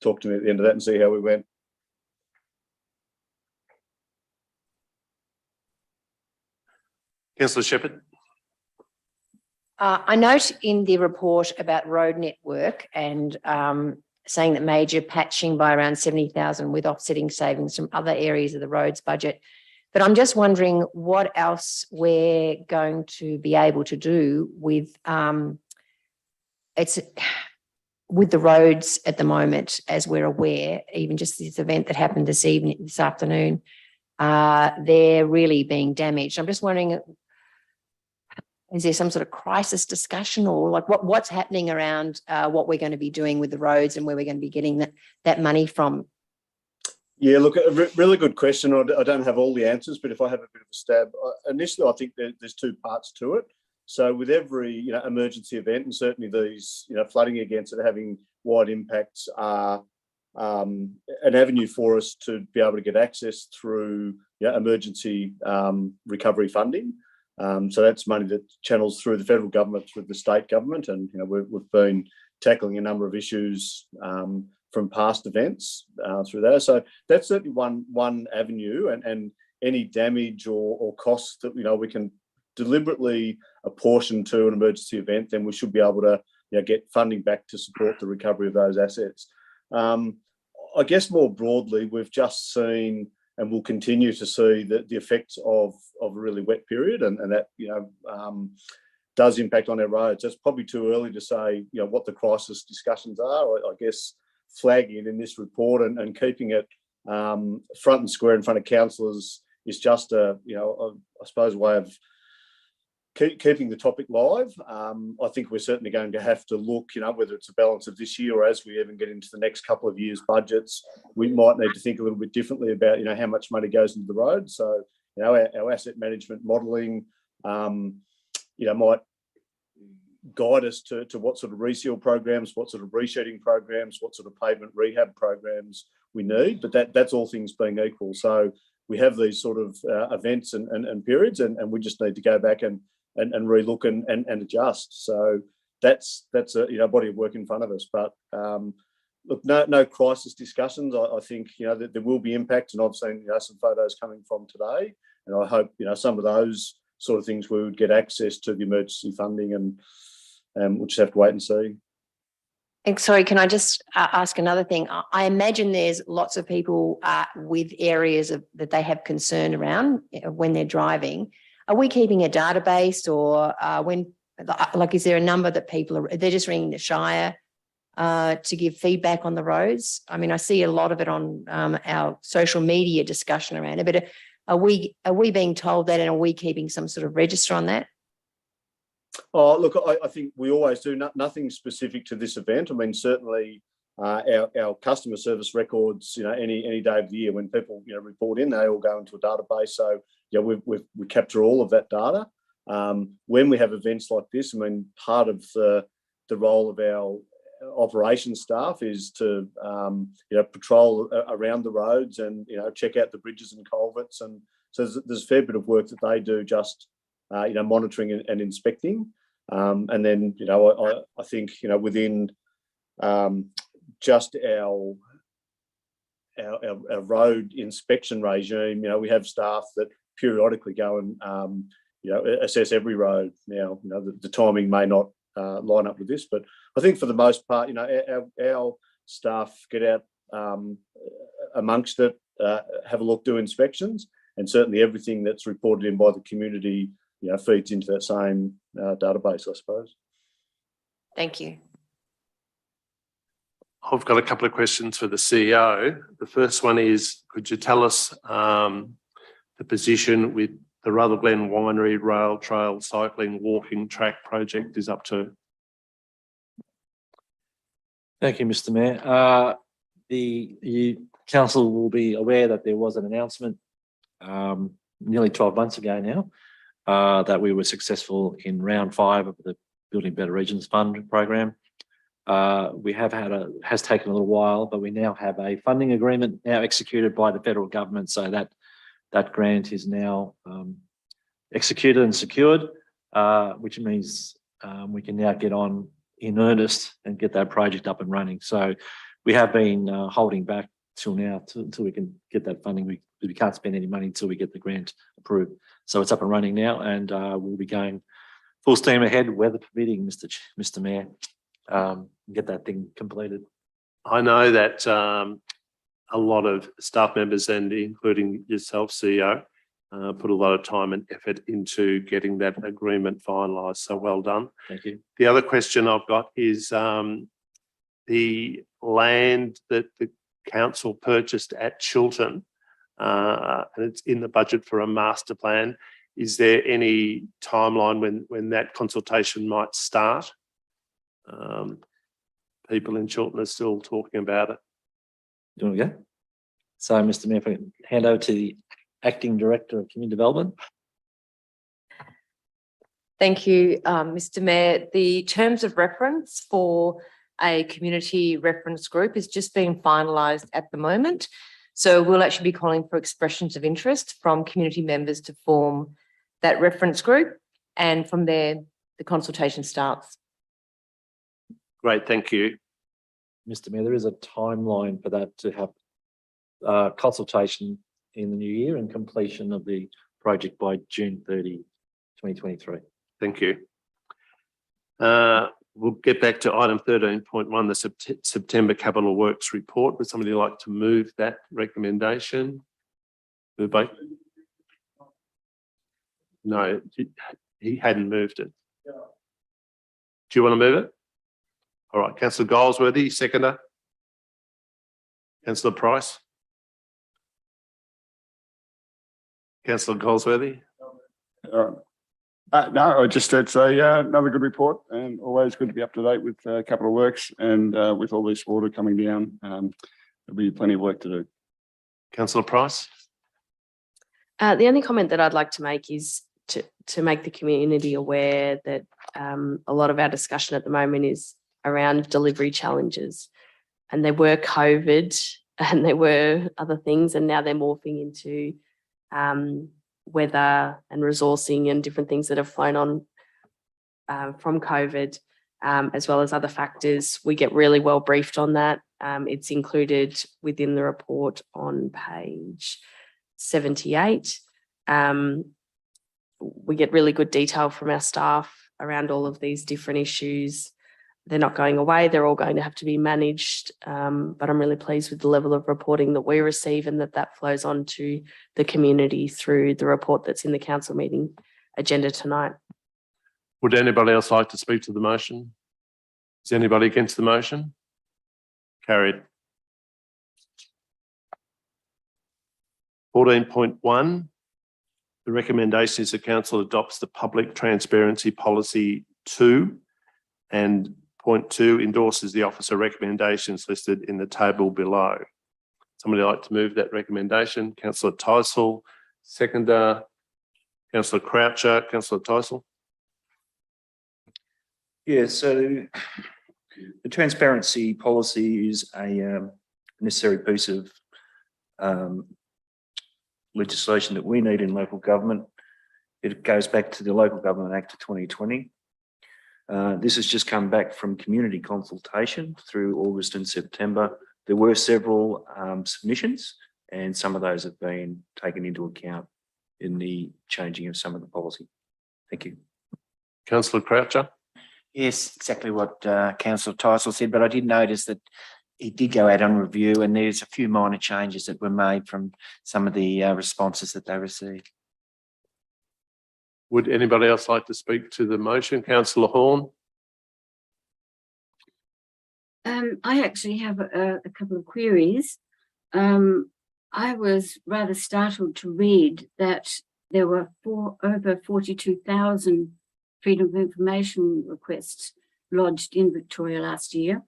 talk to me at the end of that and see how we went. Councillor Shepherd. I note in the report about road network and saying that major patching by around 70,000 with offsetting savings from other areas of the roads budget. But I'm just wondering what else we're going to be able to do with with the roads at the moment, as we're aware, even just this event that happened this afternoon, they're really being damaged. I'm just wondering, is there some sort of crisis discussion or like what's happening around what we're going to be doing with the roads and where we're going to be getting that money from? Yeah, look, a really good question. I don't have all the answers, but if I have a bit of a stab, initially I think there's two parts to it. So with every emergency event, and certainly these flooding events that are having wide impacts are an avenue for us to be able to get access through emergency recovery funding. So that's money that channels through the federal government, through the state government, and we've been tackling a number of issues from past events through there. So that's certainly one avenue, and any damage or costs that we can deliberately apportion to an emergency event, then we should be able to get funding back to support the recovery of those assets. I guess more broadly, we've just seen and will continue to see the effects of a really wet period, and that does impact on our roads. It's probably too early to say what the crisis discussions are. I guess flagging it in this report and keeping it front and square in front of councillors is just I suppose a way of keeping the topic live. I think we're certainly going to have to look, whether it's a balance of this year or as we even get into the next couple of years' budgets, we might need to think a little bit differently about, how much money goes into the road. So, our asset management modelling, might guide us to what sort of reseal programs, what sort of reshedding programs, what sort of pavement rehab programs we need. But that's all things being equal. So we have these sort of events and periods, and we just need to go back and relook and adjust. So that's a body of work in front of us. But look, no crisis discussions. I think that there will be impact, and I've seen some photos coming from today, and I hope some of those sort of things we would get access to the emergency funding, and we'll just have to wait and see. And sorry, can I just ask another thing? I imagine there's lots of people with areas that they have concern around when they're driving. Are we keeping a database, or is there a number that they're just ringing the Shire to give feedback on the roads? I mean, I see a lot of it on our social media discussion around it, but are we being told that, and are we keeping some sort of register on that? Oh, look, I think we always do. Nothing specific to this event. I mean, certainly our customer service records, any day of the year when people report in, they all go into a database. So we capture all of that data. When we have events like this, I mean, part of the role of our operations staff is to patrol around the roads and check out the bridges and culverts, and so there's a fair bit of work that they do just monitoring and inspecting, and then I think within just our road inspection regime, we have staff that periodically go and assess every road. Now the timing may not line up with this, but I think for the most part, our staff get out amongst it, have a look, do inspections, and certainly everything that's reported in by the community feeds into that same database, I suppose. Thank you. I've got a couple of questions for the CEO. The first one is, could you tell us the position with the Rutherglen Winery Rail Trail Cycling Walking Track project is up to? Thank you, Mr. Mayor. The council will be aware that there was an announcement nearly 12 months ago now that we were successful in round 5 of the Building Better Regions Fund program. We have has taken a little while, but we now have a funding agreement now executed by the federal government, so that grant is now executed and secured, which means we can now get on in earnest and get that project up and running. So we have been holding back till now until we can get that funding. We can't spend any money until we get the grant approved. So it's up and running now, and we'll be going full steam ahead, weather permitting, Mr. Mayor, get that thing completed. I know that a lot of staff members, and including yourself, CEO, put a lot of time and effort into getting that agreement finalised. So well done. Thank you. The other question I've got is the land that the council purchased at Chiltern, and it's in the budget for a master plan. Is there any timeline when that consultation might start? People in Chiltern are still talking about it. Do you want to go? So, Mr. Mayor, if I can hand over to the Acting Director of Community Development. Thank you, Mr. Mayor. The terms of reference for a community reference group is just being finalised at the moment. So we'll actually be calling for expressions of interest from community members to form that reference group, and from there the consultation starts. Great, thank you. Mr. Mayor, there is a timeline for that to have consultation in the new year and completion of the project by June 30, 2023. Thank you. We'll get back to item 13.1, the September Capital Works Report. Would somebody like to move that recommendation? Moved by? No, he hadn't moved it. Do you want to move it? All right, Councillor Goldsworthy, seconder. Councillor Price. Councillor Goldsworthy. No, it's another good report, and always good to be up to date with capital works, and with all this water coming down, there'll be plenty of work to do. Councillor Price. The only comment that I'd like to make is to make the community aware that a lot of our discussion at the moment is around delivery challenges, and there were COVID and there were other things, and now they're morphing into weather and resourcing and different things that have flown on from COVID, as well as other factors. We get really well briefed on that. It's included within the report on page 78. We get really good detail from our staff around all of these different issues. They're not going away, they're all going to have to be managed, but I'm really pleased with the level of reporting that we receive, and that flows on to the community through the report that's in the council meeting agenda tonight. Would anybody else like to speak to the motion? Is anybody against the motion? Carried. 14.1, the recommendation is the council adopts the public transparency policy 2, and point 2 endorses the officer recommendations listed in the table below. Somebody like to move that recommendation? Councillor Tysell, seconder. Councillor Croucher. Councillor Tysell. Yeah, so the transparency policy is a necessary piece of legislation that we need in local government. It goes back to the Local Government Act of 2020. This has just come back from community consultation through August and September. There were several submissions, and some of those have been taken into account in the changing of some of the policy. Thank you. Councillor Croucher. Yes, exactly what Councillor Tysell said, but I did notice that it did go out on review, and there's a few minor changes that were made from some of the responses that they received. Would anybody else like to speak to the motion? Councillor Horn. I actually have a couple of queries. I was rather startled to read that there were over 42,000 Freedom of Information requests lodged in Victoria last year.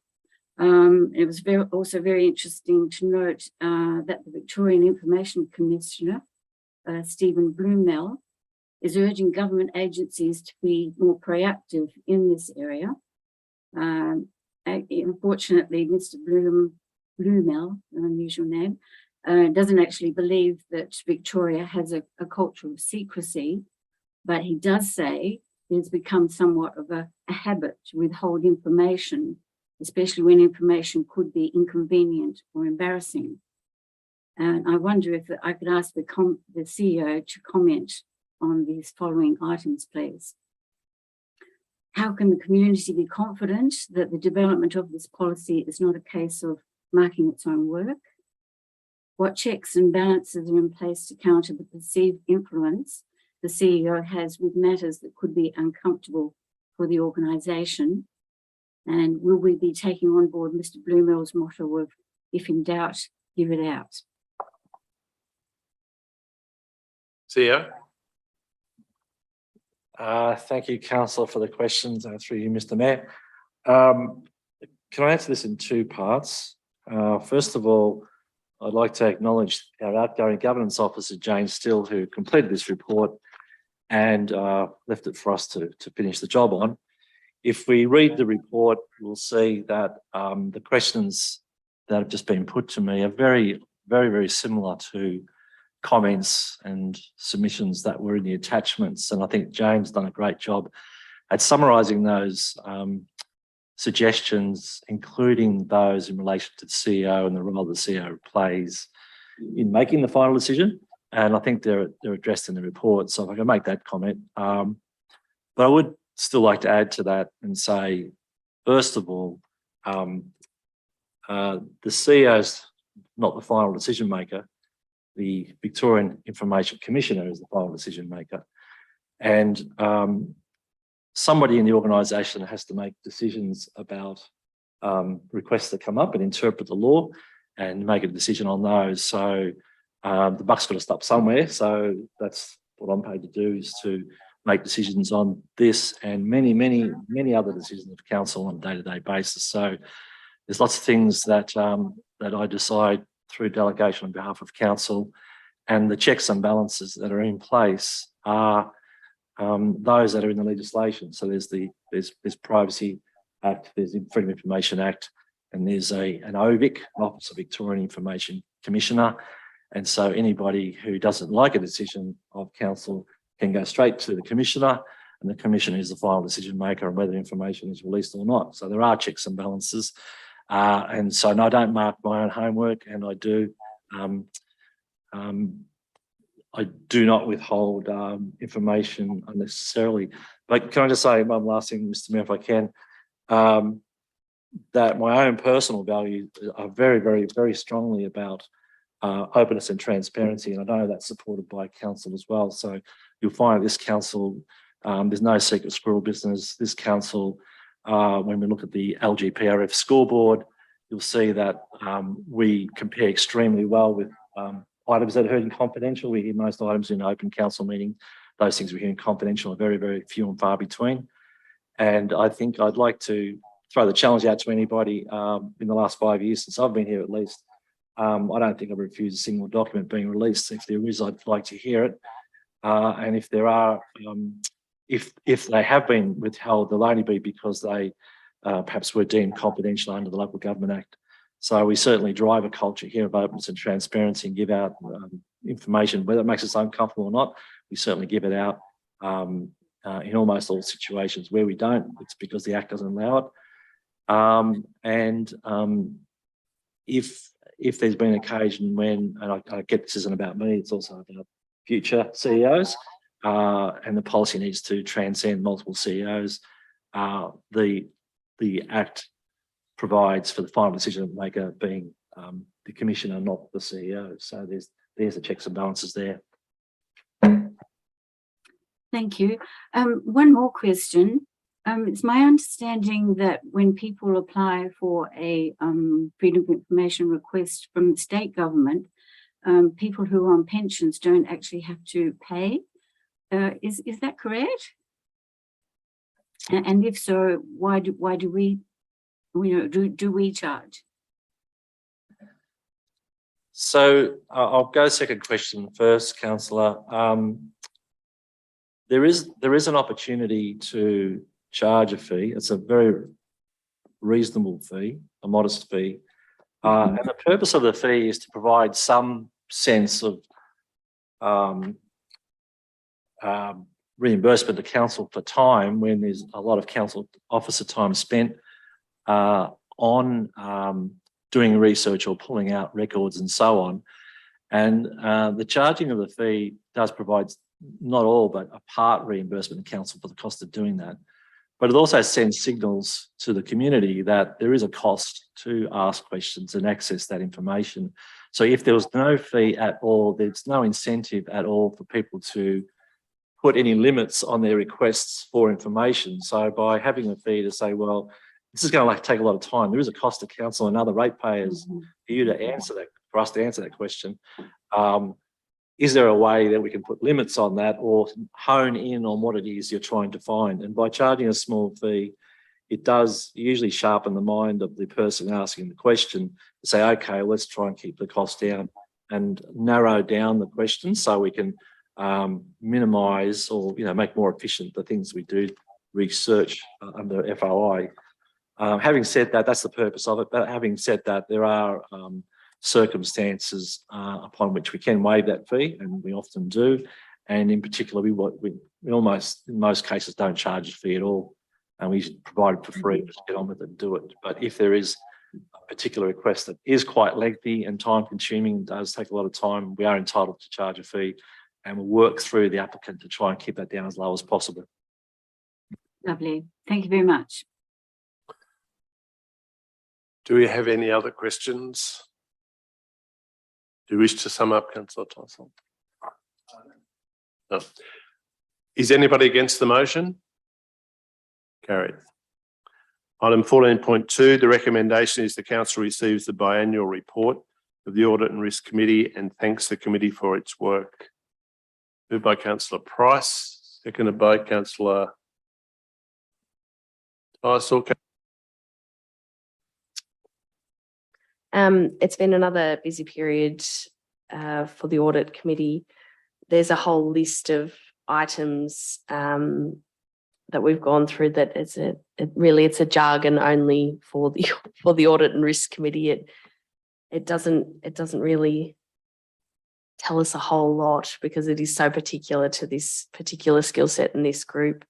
It was also very interesting to note that the Victorian Information Commissioner, Stephen Blumell, is urging government agencies to be more proactive in this area. Unfortunately, Mr. Blumell, an unusual name, doesn't actually believe that Victoria has a culture of secrecy, but he does say it's become somewhat of a habit to withhold information, especially when information could be inconvenient or embarrassing. And I wonder if I could ask the CEO to comment on these following items, please. How can the community be confident that the development of this policy is not a case of marking its own work? What checks and balances are in place to counter the perceived influence the CEO has with matters that could be uncomfortable for the organisation? And will we be taking on board Mr. Blumell's motto of, if in doubt, give it out? CEO. Thank you, Councillor, for the questions through you, Mr. Mayor. Can I answer this in two parts? First of all, I'd like to acknowledge our outgoing governance officer, Jane Still, who completed this report and left it for us to finish the job on. If we read the report, we'll see that the questions that have just been put to me are very, very, very similar to comments and submissions that were in the attachments. And I think James done a great job at summarising those suggestions, including those in relation to the CEO and the role the CEO plays in making the final decision. And I think they're addressed in the report. So if I can make that comment. But I would still like to add to that and say First of all, the CEO is not the final decision maker. The Victorian Information Commissioner is the final decision maker. And somebody in the organisation has to make decisions about requests that come up and interpret the law and make a decision on those. So the buck's got to stop somewhere. So that's what I'm paid to do, is to make decisions on this and many other decisions of council on a day-to-day basis. So there's lots of things that that I decide through delegation on behalf of council, and the checks and balances that are in place are those that are in the legislation. So there's Privacy Act, there's the Freedom of Information Act, and there's an OVIC, Office of Victorian Information Commissioner. And so anybody who doesn't like a decision of council can go straight to the Commissioner, and the Commissioner is the final decision maker on whether information is released or not. So there are checks and balances. And so no, I don't mark my own homework, and I do not withhold information unnecessarily. But can I just say one last thing, Mr. Mayor, if I can, that my own personal values are very strongly about openness and transparency, and I know that's supported by council as well. So you'll find this council, there's no secret squirrel business. This council, when we look at the LGPRF scoreboard, you'll see that we compare extremely well with items that are heard in confidential. We hear most items in open council meeting. Those things we hear in confidential are very few and far between. And I think I'd like to throw the challenge out to anybody in the last 5 years since I've been here at least. I don't think I've refused a single document being released. If there is, I'd like to hear it. And if there are, if they have been withheld, they'll only be because they perhaps were deemed confidential under the Local Government Act. So we certainly drive a culture here of openness and transparency and give out information, whether it makes us uncomfortable or not. We certainly give it out in almost all situations. Where we don't, it's because the Act doesn't allow it. If there's been an occasion when, and I get this isn't about me, it's also about future CEOs, and the policy needs to transcend multiple CEOs, the Act provides for the final decision maker being the Commissioner, not the CEO. So there's the checks and balances there. Thank you. One more question. It's my understanding that when people apply for a freedom of information request from the state government, people who are on pensions don't actually have to pay. Is that correct? And if so, why do we, do we charge? So I'll go second question first, Councillor. There is an opportunity to charge a fee. It's a very reasonable fee, a modest fee. And the purpose of the fee is to provide some sense of reimbursement to council for time when there's a lot of council officer time spent on doing research or pulling out records and so on. And the charging of the fee does provide not all, but a part reimbursement to council for the cost of doing that. But it also sends signals to the community that there is a cost to ask questions and access that information. So if there was no fee at all, there's no incentive at all for people to put any limits on their requests for information. So by having a fee to say, well, this is going to take a lot of time, there is a cost to council and other ratepayers for you to answer that, for us to answer that question. Is there a way that we can put limits on that or hone in on what it is you're trying to find? And by charging a small fee, it does usually sharpen the mind of the person asking the question to say, okay, let's try and keep the cost down and narrow down the question so we can minimise or make more efficient the things we do research under FOI. Having said that, that's the purpose of it. But having said that, there are circumstances upon which we can waive that fee, and we often do. And in particular, we almost in most cases don't charge a fee at all, and we provide it for free. Just get on with it and do it. But if there is a particular request that is quite lengthy and time-consuming, does take a lot of time, we are entitled to charge a fee, and we'll work through the applicant to try and keep that down as low as possible. Lovely. Thank you very much. Do we have any other questions? Do you wish to sum up, councillor Tyson? No. Is anybody against the motion? Carried. Item 14.2, the recommendation is the council receives the biannual report of the Audit and Risk Committee and thanks the committee for its work. Moved by councillor Price, seconded by councillor Tyson. It's been another busy period for the audit committee. There's a whole list of items that we've gone through that it's a jargon only for the audit and risk committee. It doesn't really tell us a whole lot because it is so particular to this particular skill set in this group.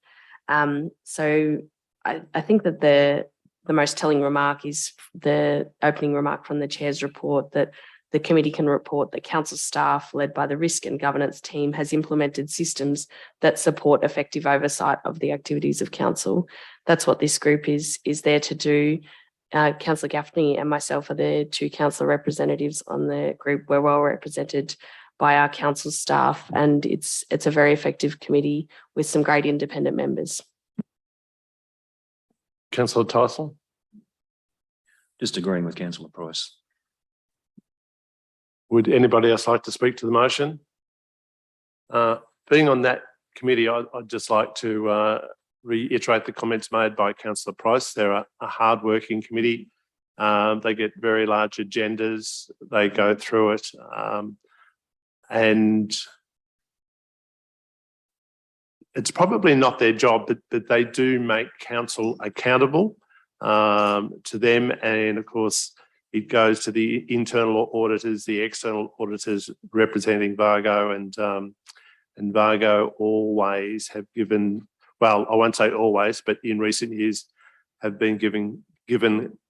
So I think that the most telling remark is the opening remark from the chair's report that the committee can report that council staff led by the risk and governance team has implemented systems that support effective oversight of the activities of council. That's what this group is there to do. Councillor Gaffney and myself are the two council representatives on the group. We're well represented by our council staff, and it's a very effective committee with some great independent members. Councillor Tyson. Just agreeing with councillor Price. Would anybody else like to speak to the motion? Being on that committee, I'd just like to reiterate the comments made by councillor Price. They're a hard-working committee. They get very large agendas. They go through it. And it's probably not their job, but they do make council accountable to them. And of course, it goes to the internal auditors, the external auditors representing Vargo, and Vargo always have given, well, I won't say always, but in recent years have been given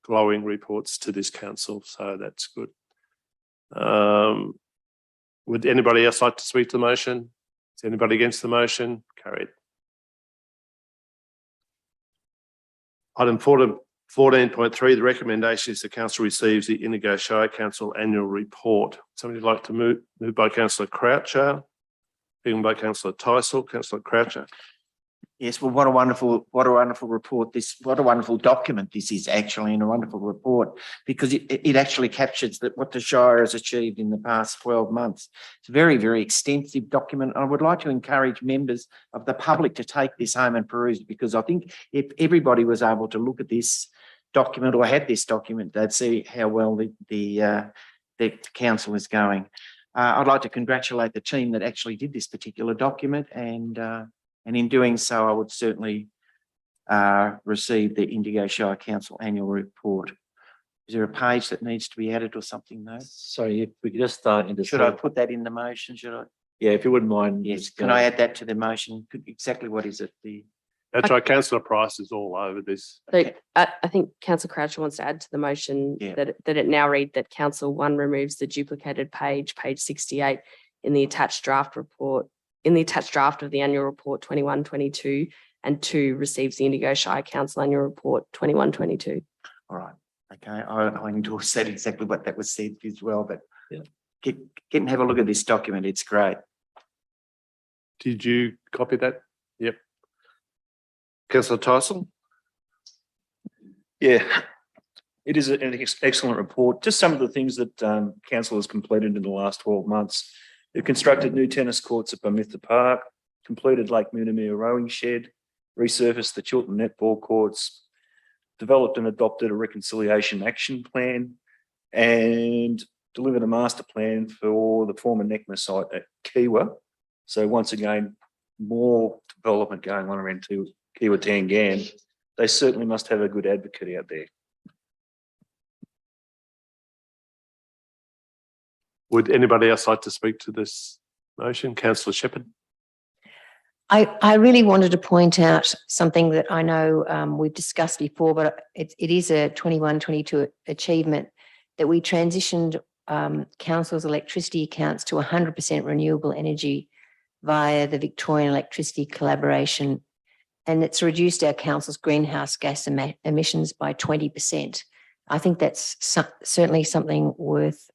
glowing reports to this council. So that's good. Would anybody else like to speak to the motion? Is anybody against the motion? Carried. Item 14.3, the recommendation is the council receives the Indigo Shire Council annual report. Somebody like to move by councillor Croucher, being by councillor Tyson. Councillor Croucher. Yes, well, what a wonderful report. What a wonderful document this is actually, and a wonderful report, because it actually captures what the Shire has achieved in the past 12 months. It's a very, very extensive document. I would like to encourage members of the public to take this home and peruse it, because I think if everybody was able to look at this document or had this document, they'd see how well the council is going. I'd like to congratulate the team that actually did this particular document, and in doing so, I would certainly receive the Indigo Shire Council annual report. Is there a page that needs to be added or something, though? Sorry, if we could just start into. Should I put that in the motion? Should I? Yeah, if you wouldn't mind. Yes. Can I add that to the motion? Exactly what is it? That's right. Councillor Price is all over this. So I think Councillor Croucher wants to add to the motion that it now read that Council 1 removes the duplicated page 68 in the attached draft report, in the attached draft of the annual report 21-22, and 2 receives the Indigo Shire Council annual report 21-22. All right. Okay. I endorse that, exactly what that was said as well, but get and have a look at this document. It's great. Did you copy that? Yep. Councillor Tyson. Yeah, it is an excellent report. Just some of the things that council has completed in the last 12 months. They've constructed new tennis courts at Bermitha Park, completed Lake Moonamere rowing shed, resurfaced the Chiltern netball courts, developed and adopted a reconciliation action plan, and delivered a master plan for the former NECMA site at Kiwa. So once again, more development going on around Kiwa Tangan. They certainly must have a good advocate out there. Would anybody else like to speak to this motion? Councillor Shepherd. I really wanted to point out something that I know we've discussed before, but it is a 21-22 achievement that we transitioned council's electricity accounts to 100% renewable energy via the Victorian Electricity Collaboration, and it's reduced our council's greenhouse gas emissions by 20%. I think that's certainly something worth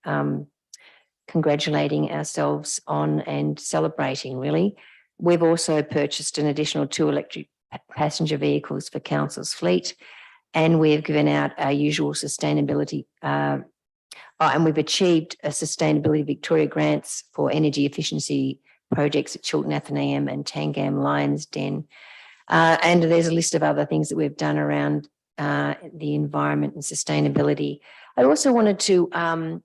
congratulating ourselves on and celebrating, really. We've also purchased an additional 2 electric passenger vehicles for council's fleet, and we've given out our usual sustainability and we've achieved a Sustainability Victoria grants for energy efficiency projects at Chiltern Athenaeum and Tangam Lions Den. And there's a list of other things that we've done around the environment and sustainability. I also wanted to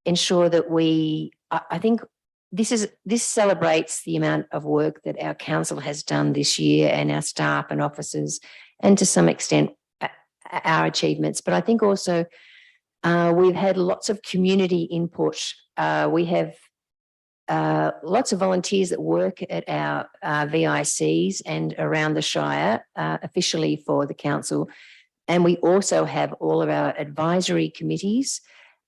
ensure that I think this celebrates the amount of work that our council has done this year, and our staff and officers, and to some extent our achievements. But I think also we've had lots of community input. We have lots of volunteers that work at our VICs and around the Shire, officially for the council. And we also have all of our advisory committees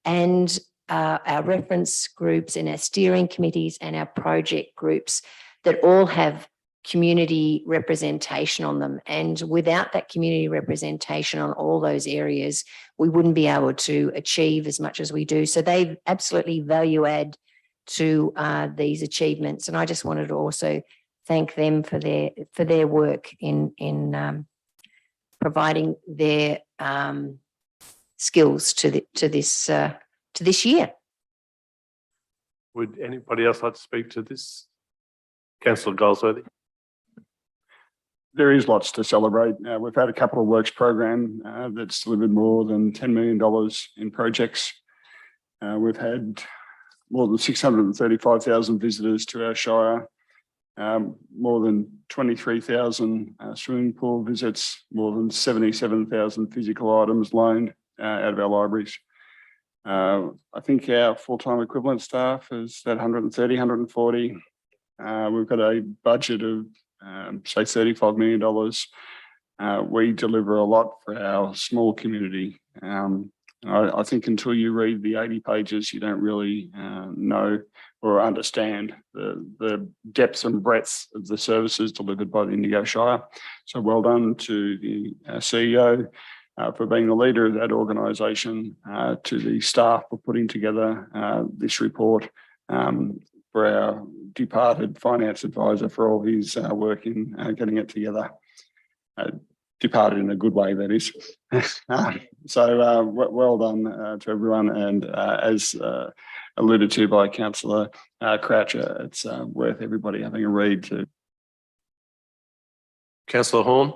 and our reference groups and our steering committees and our project groups that all have community representation on them. And without that community representation on all those areas, we wouldn't be able to achieve as much as we do. So they absolutely value add to these achievements. And I just wanted to also thank them for their work in providing their skills to this year. Would anybody else like to speak to this? Councillor Goldsworthy. There is lots to celebrate. We've had a capital works program that's delivered more than $10 million in projects. We've had more than 635,000 visitors to our Shire, more than 23,000 swimming pool visits, more than 77,000 physical items loaned out of our libraries. I think our full-time equivalent staff is at 130, 140. We've got a budget of say $35 million. We deliver a lot for our small community. I think until you read the 80 pages, you don't really know or understand the depths and breadth of the services delivered by the Indigo Shire. So well done to the CEO for being the leader of that organisation, to the staff for putting together this report, for our departed finance advisor for all his work in getting it together. Departed in a good way, that is. So well done to everyone. And as alluded to by Councillor Croucher, it's worth everybody having a read too. Councillor Horn.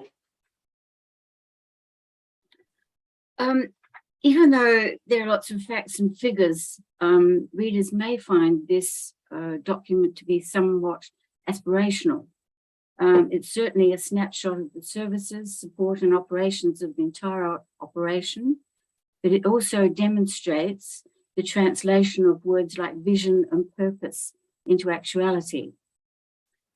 Even though there are lots of facts and figures, readers may find this document to be somewhat aspirational. It's certainly a snapshot of the services, support and operations of the entire operation, but it also demonstrates the translation of words like vision and purpose into actuality.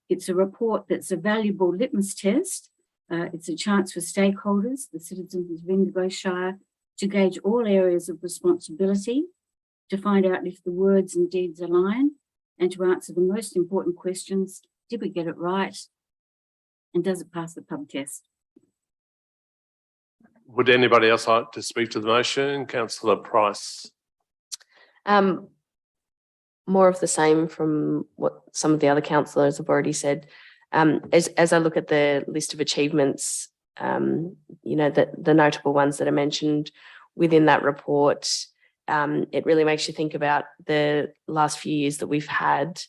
It's a report that's a valuable litmus test. It's a chance for stakeholders, the citizens of Indigo Shire, to gauge all areas of responsibility, to find out if the words and deeds align, and to answer the most important questions: did we get it right? And does it pass the pub test? Would anybody else like to speak to the motion? Councillor Price. More of the same from what some of the other councillors have already said. As I look at the list of achievements, you know, the notable ones that are mentioned within that report, it really makes you think about the last few years that we've had.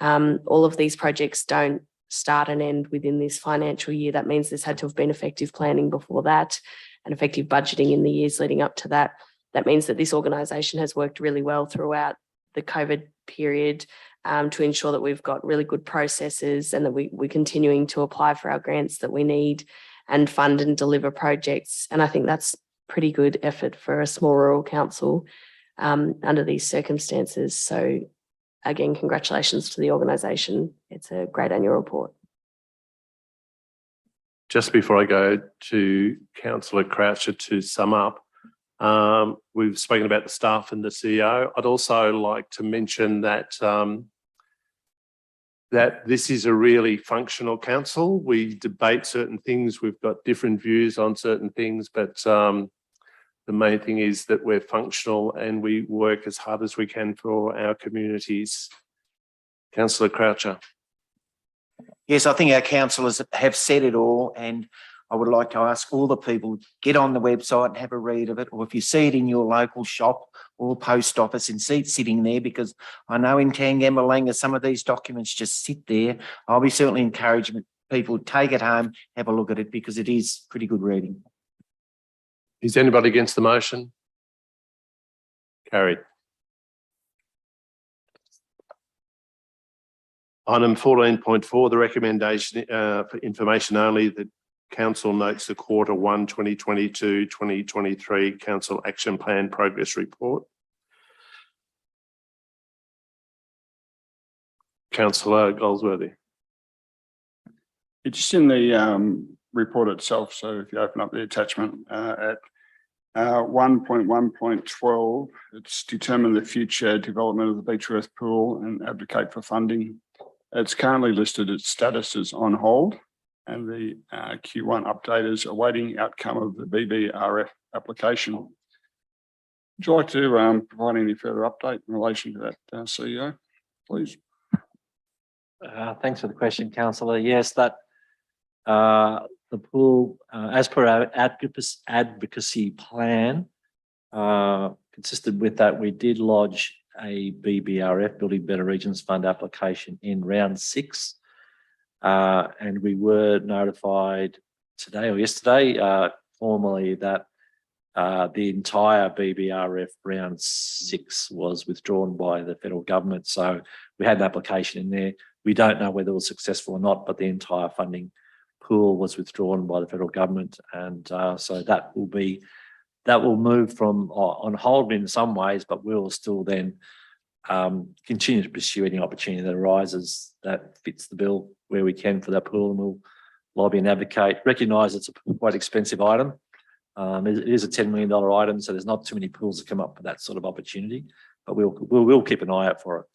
All of these projects don't start and end within this financial year. That means there's had to have been effective planning before that and effective budgeting in the years leading up to that. That means that this organisation has worked really well throughout the COVID period to ensure that we've got really good processes and that we're continuing to apply for our grants that we need and fund and deliver projects. And I think that's pretty good effort for a small rural council under these circumstances. So again, congratulations to the organisation. It's a great annual report. Just before I go to Councillor Croucher to sum up, we've spoken about the staff and the CEO. I'd also like to mention that that this is a really functional council. We debate certain things. We've got different views on certain things, but the main thing is that we're functional and we work as hard as we can for our communities. Councillor Croucher. Yes, I think our councillors have said it all, and I would like to ask all the people, get on the website and have a read of it, or if you see it in your local shop or post office and see it sitting there, because I know in Tangamalanga some of these documents just sit there. I'll be certainly encouraging people, take it home, have a look at it, because it is pretty good reading. Is anybody against the motion? Carried. Item 14.4, the recommendation for information only, the council notes the quarter 1 2022-2023 council action plan progress report. Councillor Goldsworthy. It's just in the report itself. So if you open up the attachment at 1.1.12, it's determine the future development of the Beechworth pool and advocate for funding. It's currently listed its status as on hold, and the Q1 update is awaiting outcome of the BBRF application. Would you like to provide any further update in relation to that, CEO, please? Thanks for the question, councillor. Yes, that the pool, as per our advocacy plan, consistent with that, we did lodge a BBRF, Building Better Regions Fund application in round 6. And we were notified today or yesterday formally that the entire BBRF round 6 was withdrawn by the federal government. So we had an application in there. We don't know whether it was successful or not, but the entire funding pool was withdrawn by the federal government. And so that will move from on hold in some ways, but we'll still then continue to pursue any opportunity that arises that fits the bill where we can for that pool, and we'll lobby and advocate. Recognise it's a quite expensive item. It is a $10 million item, so there's not too many pools that come up with that sort of opportunity, but we'll keep an eye out for it.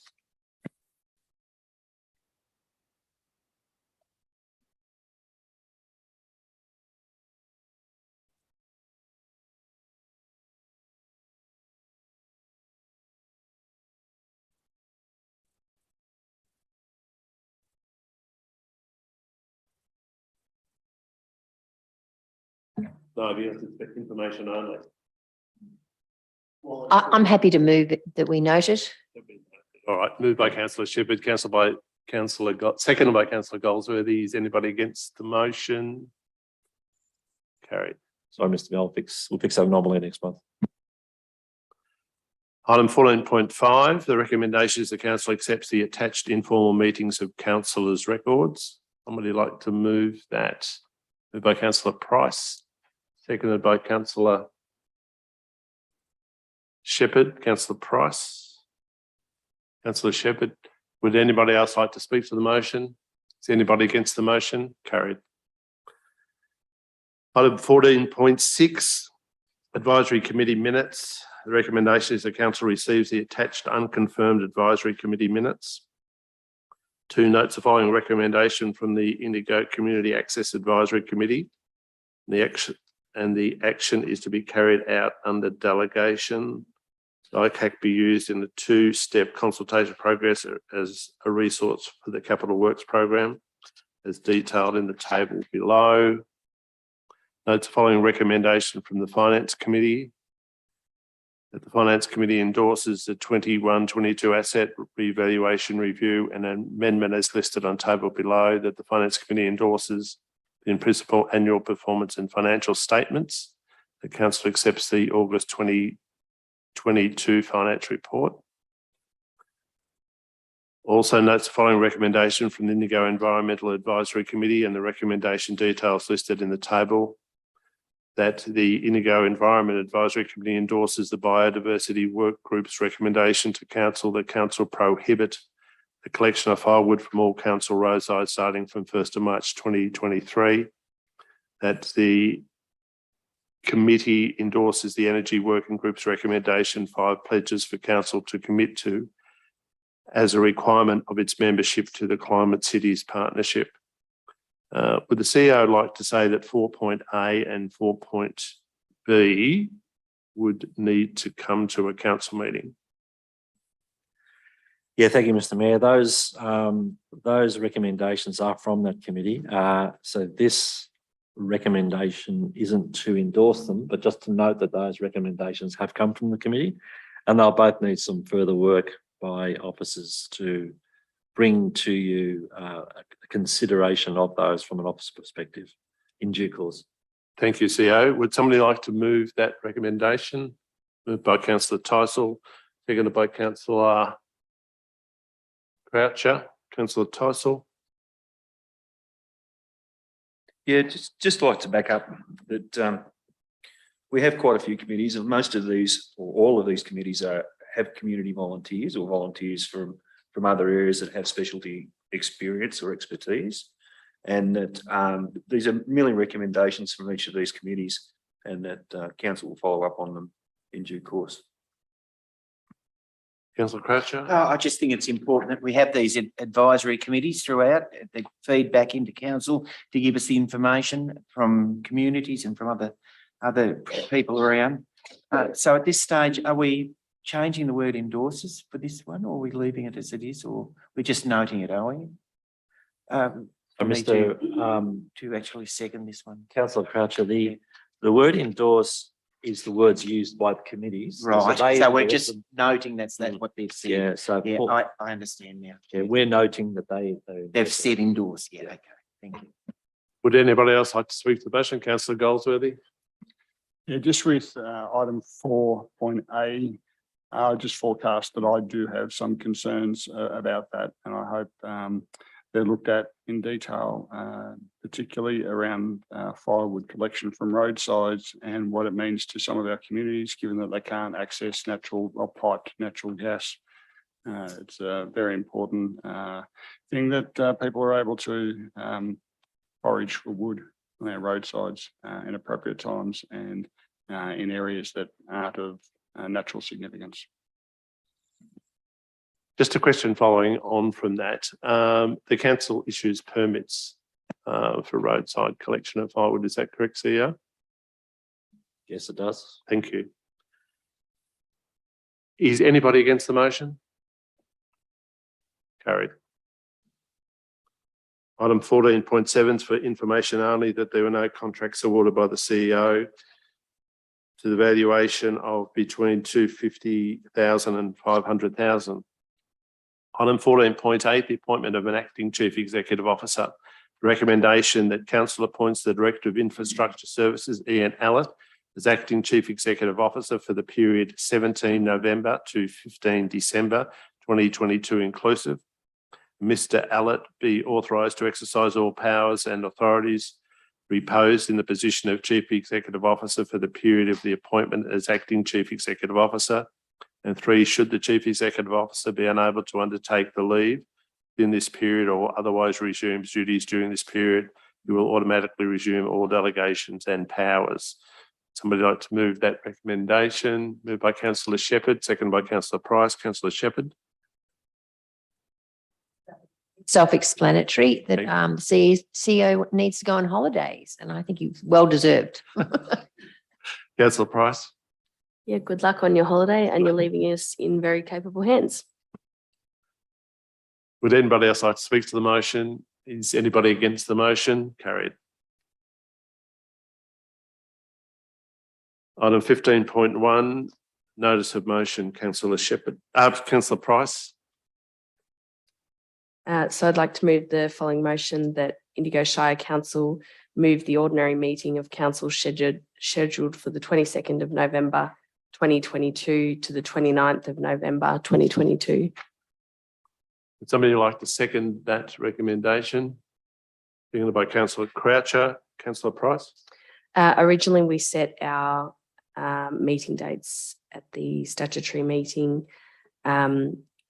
No, yes, it's information only. I'm happy to move it, that we note it. All right, moved by Councillor Shepherd, seconded by Councillor Goldsworthy. Is anybody against the motion? Carried. Sorry, Mr. Bell, we'll fix that anomaly next month. Item 14.5, the recommendation is the council accepts the attached informal meetings of councillors' records. Somebody like to move that? Moved by Councillor Price, seconded by Councillor Shepherd. Councillor Price. Councillor Shepherd. Would anybody else like to speak to the motion? Is anybody against the motion? Carried. Item 14.6, advisory committee minutes. The recommendation is the council receives the attached unconfirmed advisory committee minutes. 2 notes the following recommendation from the Indigo Community Access Advisory Committee. The action is to be carried out under delegation. ICAC be used in the 2-step consultation progress as a resource for the Capital Works program, as detailed in the table below. Notes the following recommendation from the Finance Committee. That the Finance Committee endorses the 21-22 asset revaluation review and amendment as listed on table below. That the Finance Committee endorses the in principle annual performance and financial statements. The council accepts the August 2022 financial report. Also notes the following recommendation from the Indigo Environmental Advisory Committee and the recommendation details listed in the table. That the Indigo Environment Advisory Committee endorses the Biodiversity Work Group's recommendation to council that council prohibit the collection of firewood from all council roadsides starting from 1st of March 2023. That the committee endorses the Energy Working Group's recommendation 5 pledges for council to commit to as a requirement of its membership to the Climate Cities Partnership. Would the CEO like to say that 4.A and 4.B would need to come to a council meeting? Yeah, thank you, Mr. Mayor. Those recommendations are from that committee. So this recommendation isn't to endorse them, but just to note that those recommendations have come from the committee, and they'll both need some further work by officers to bring to you a consideration of those from an officer perspective in due course. Thank you, CEO. Would somebody like to move that recommendation? Moved by councillor Tyson, seconded by councillor Croucher. Councillor Tyson. Yeah, just like to back up that we have quite a few committees, and most of these, or all of these committees have community volunteers or volunteers from other areas that have specialty experience or expertise. And that these are merely recommendations from each of these committees, and that council will follow up on them in due course. Councillor Croucher. I just think it's important that we have these advisory committees throughout, that feed back into council to give us the information from communities and from other people around. So at this stage, are we changing the word endorses for this one, or are we leaving it as it is, or we're just noting it, are we? For me to actually second this one. Councillor Croucher, the word endorse is the words used by the committees. Right, they so we're endorse just them. noting that's what they've said. Yeah, so Yeah, Paul- I understand now. yeah, we're noting that They've said endorse, yeah, okay, thank you. Would anybody else like to speak to the motion? Councillor Goldsworthy. Yeah, just with item 4.A, I just forecast that I do have some concerns about that, and I hope they're looked at in detail, particularly around firewood collection from roadsides and what it means to some of our communities, given that they can't access natural or piped natural gas. It's a very important thing that people are able to forage for wood on our roadsides in appropriate times and in areas that aren't of natural significance. Just a question following on from that. The council issues permits for roadside collection of firewood. Is that correct, CEO? yes, it does. Thank you. Is anybody against the motion? Carried. Item 14.7 is for information only that there were no contracts awarded by the CEO to the valuation of between 250,000 and 500,000. Item 14.8, the appointment of an acting chief executive officer. The recommendation that council appoints the Director of Infrastructure Services, Ian Allett, as acting chief executive officer for the period 17 November to 15 December 2022 inclusive. Mr. Allett be authorised to exercise all powers and authorities reposed in the position of chief executive officer for the period of the appointment as acting chief executive officer. And 3, should the chief executive officer be unable to undertake the leave in this period or otherwise resumes duties during this period, he will automatically resume all delegations and powers. Somebody like to move that recommendation? Moved by councillor Shepherd, second by councillor Price. Councillor Shepherd. Self-explanatory that the CEO needs to go on holidays, and I think he's well deserved. Councillor Price. Yeah, good luck on your holiday, and you're leaving us in very capable hands. Would anybody else like to speak to the motion? Is anybody against the motion? Carried. Item 15.1, notice of motion, councillor Shepherd, councillor Price. So I'd like to move the following motion that Indigo Shire Council move the ordinary meeting of council scheduled for the 22nd of November 2022 to the 29th of November 2022. Would somebody like to second that recommendation? Seconded by councillor Croucher. Councillor Price. Originally, we set our meeting dates at the statutory meeting.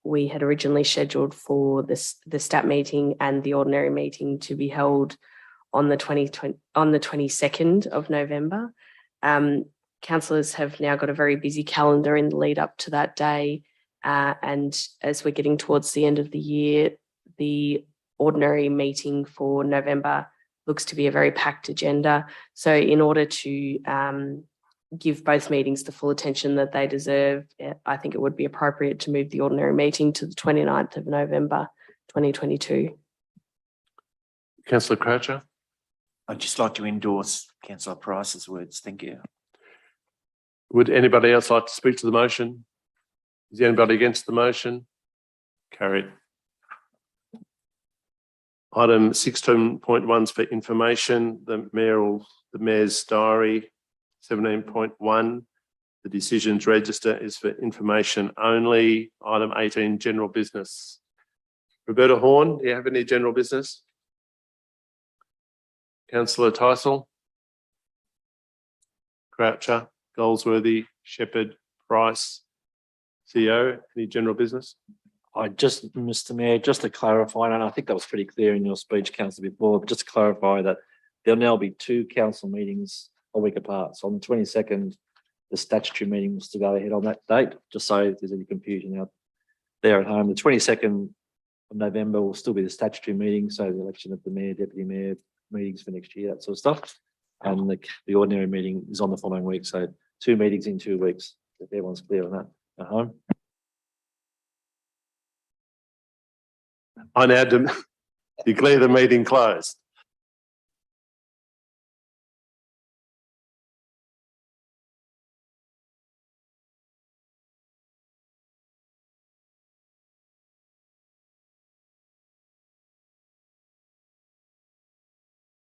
We had originally scheduled for the stat meeting and the ordinary meeting to be held on the 22nd of November. Councillors have now got a very busy calendar in the lead up to that day. And as we're getting towards the end of the year, the ordinary meeting for November looks to be a very packed agenda. So in order to give both meetings the full attention that they deserve, I think it would be appropriate to move the ordinary meeting to the 29th of November, 2022. Councillor Croucher. I'd just like to endorse councillor Price's words. Thank you. Would anybody else like to speak to the motion? Is there anybody against the motion? Carried. Item 16.1 is for information. The mayor's diary. 17.1, the decisions register is for information only. Item 18, general business. Roberta Horn, do you have any general business? Councillor Tysell? Croucher, Goldsworthy, Shepherd, Price, CEO, any general business? Mr. Mayor, just to clarify, and I think that was pretty clear in your speech, councillor, before, but just to clarify that there'll now be 2 council meetings a week apart. So on the 22nd, the statutory meeting was to go ahead on that date, just so if there's any confusion out there at home. The 22nd of November will still be the statutory meeting, so the election of the mayor, deputy mayor, meetings for next year, that sort of stuff. And the ordinary meeting is on the following week, so 2 meetings in 2 weeks, if everyone's clear on that at home. I now declare the meeting closed.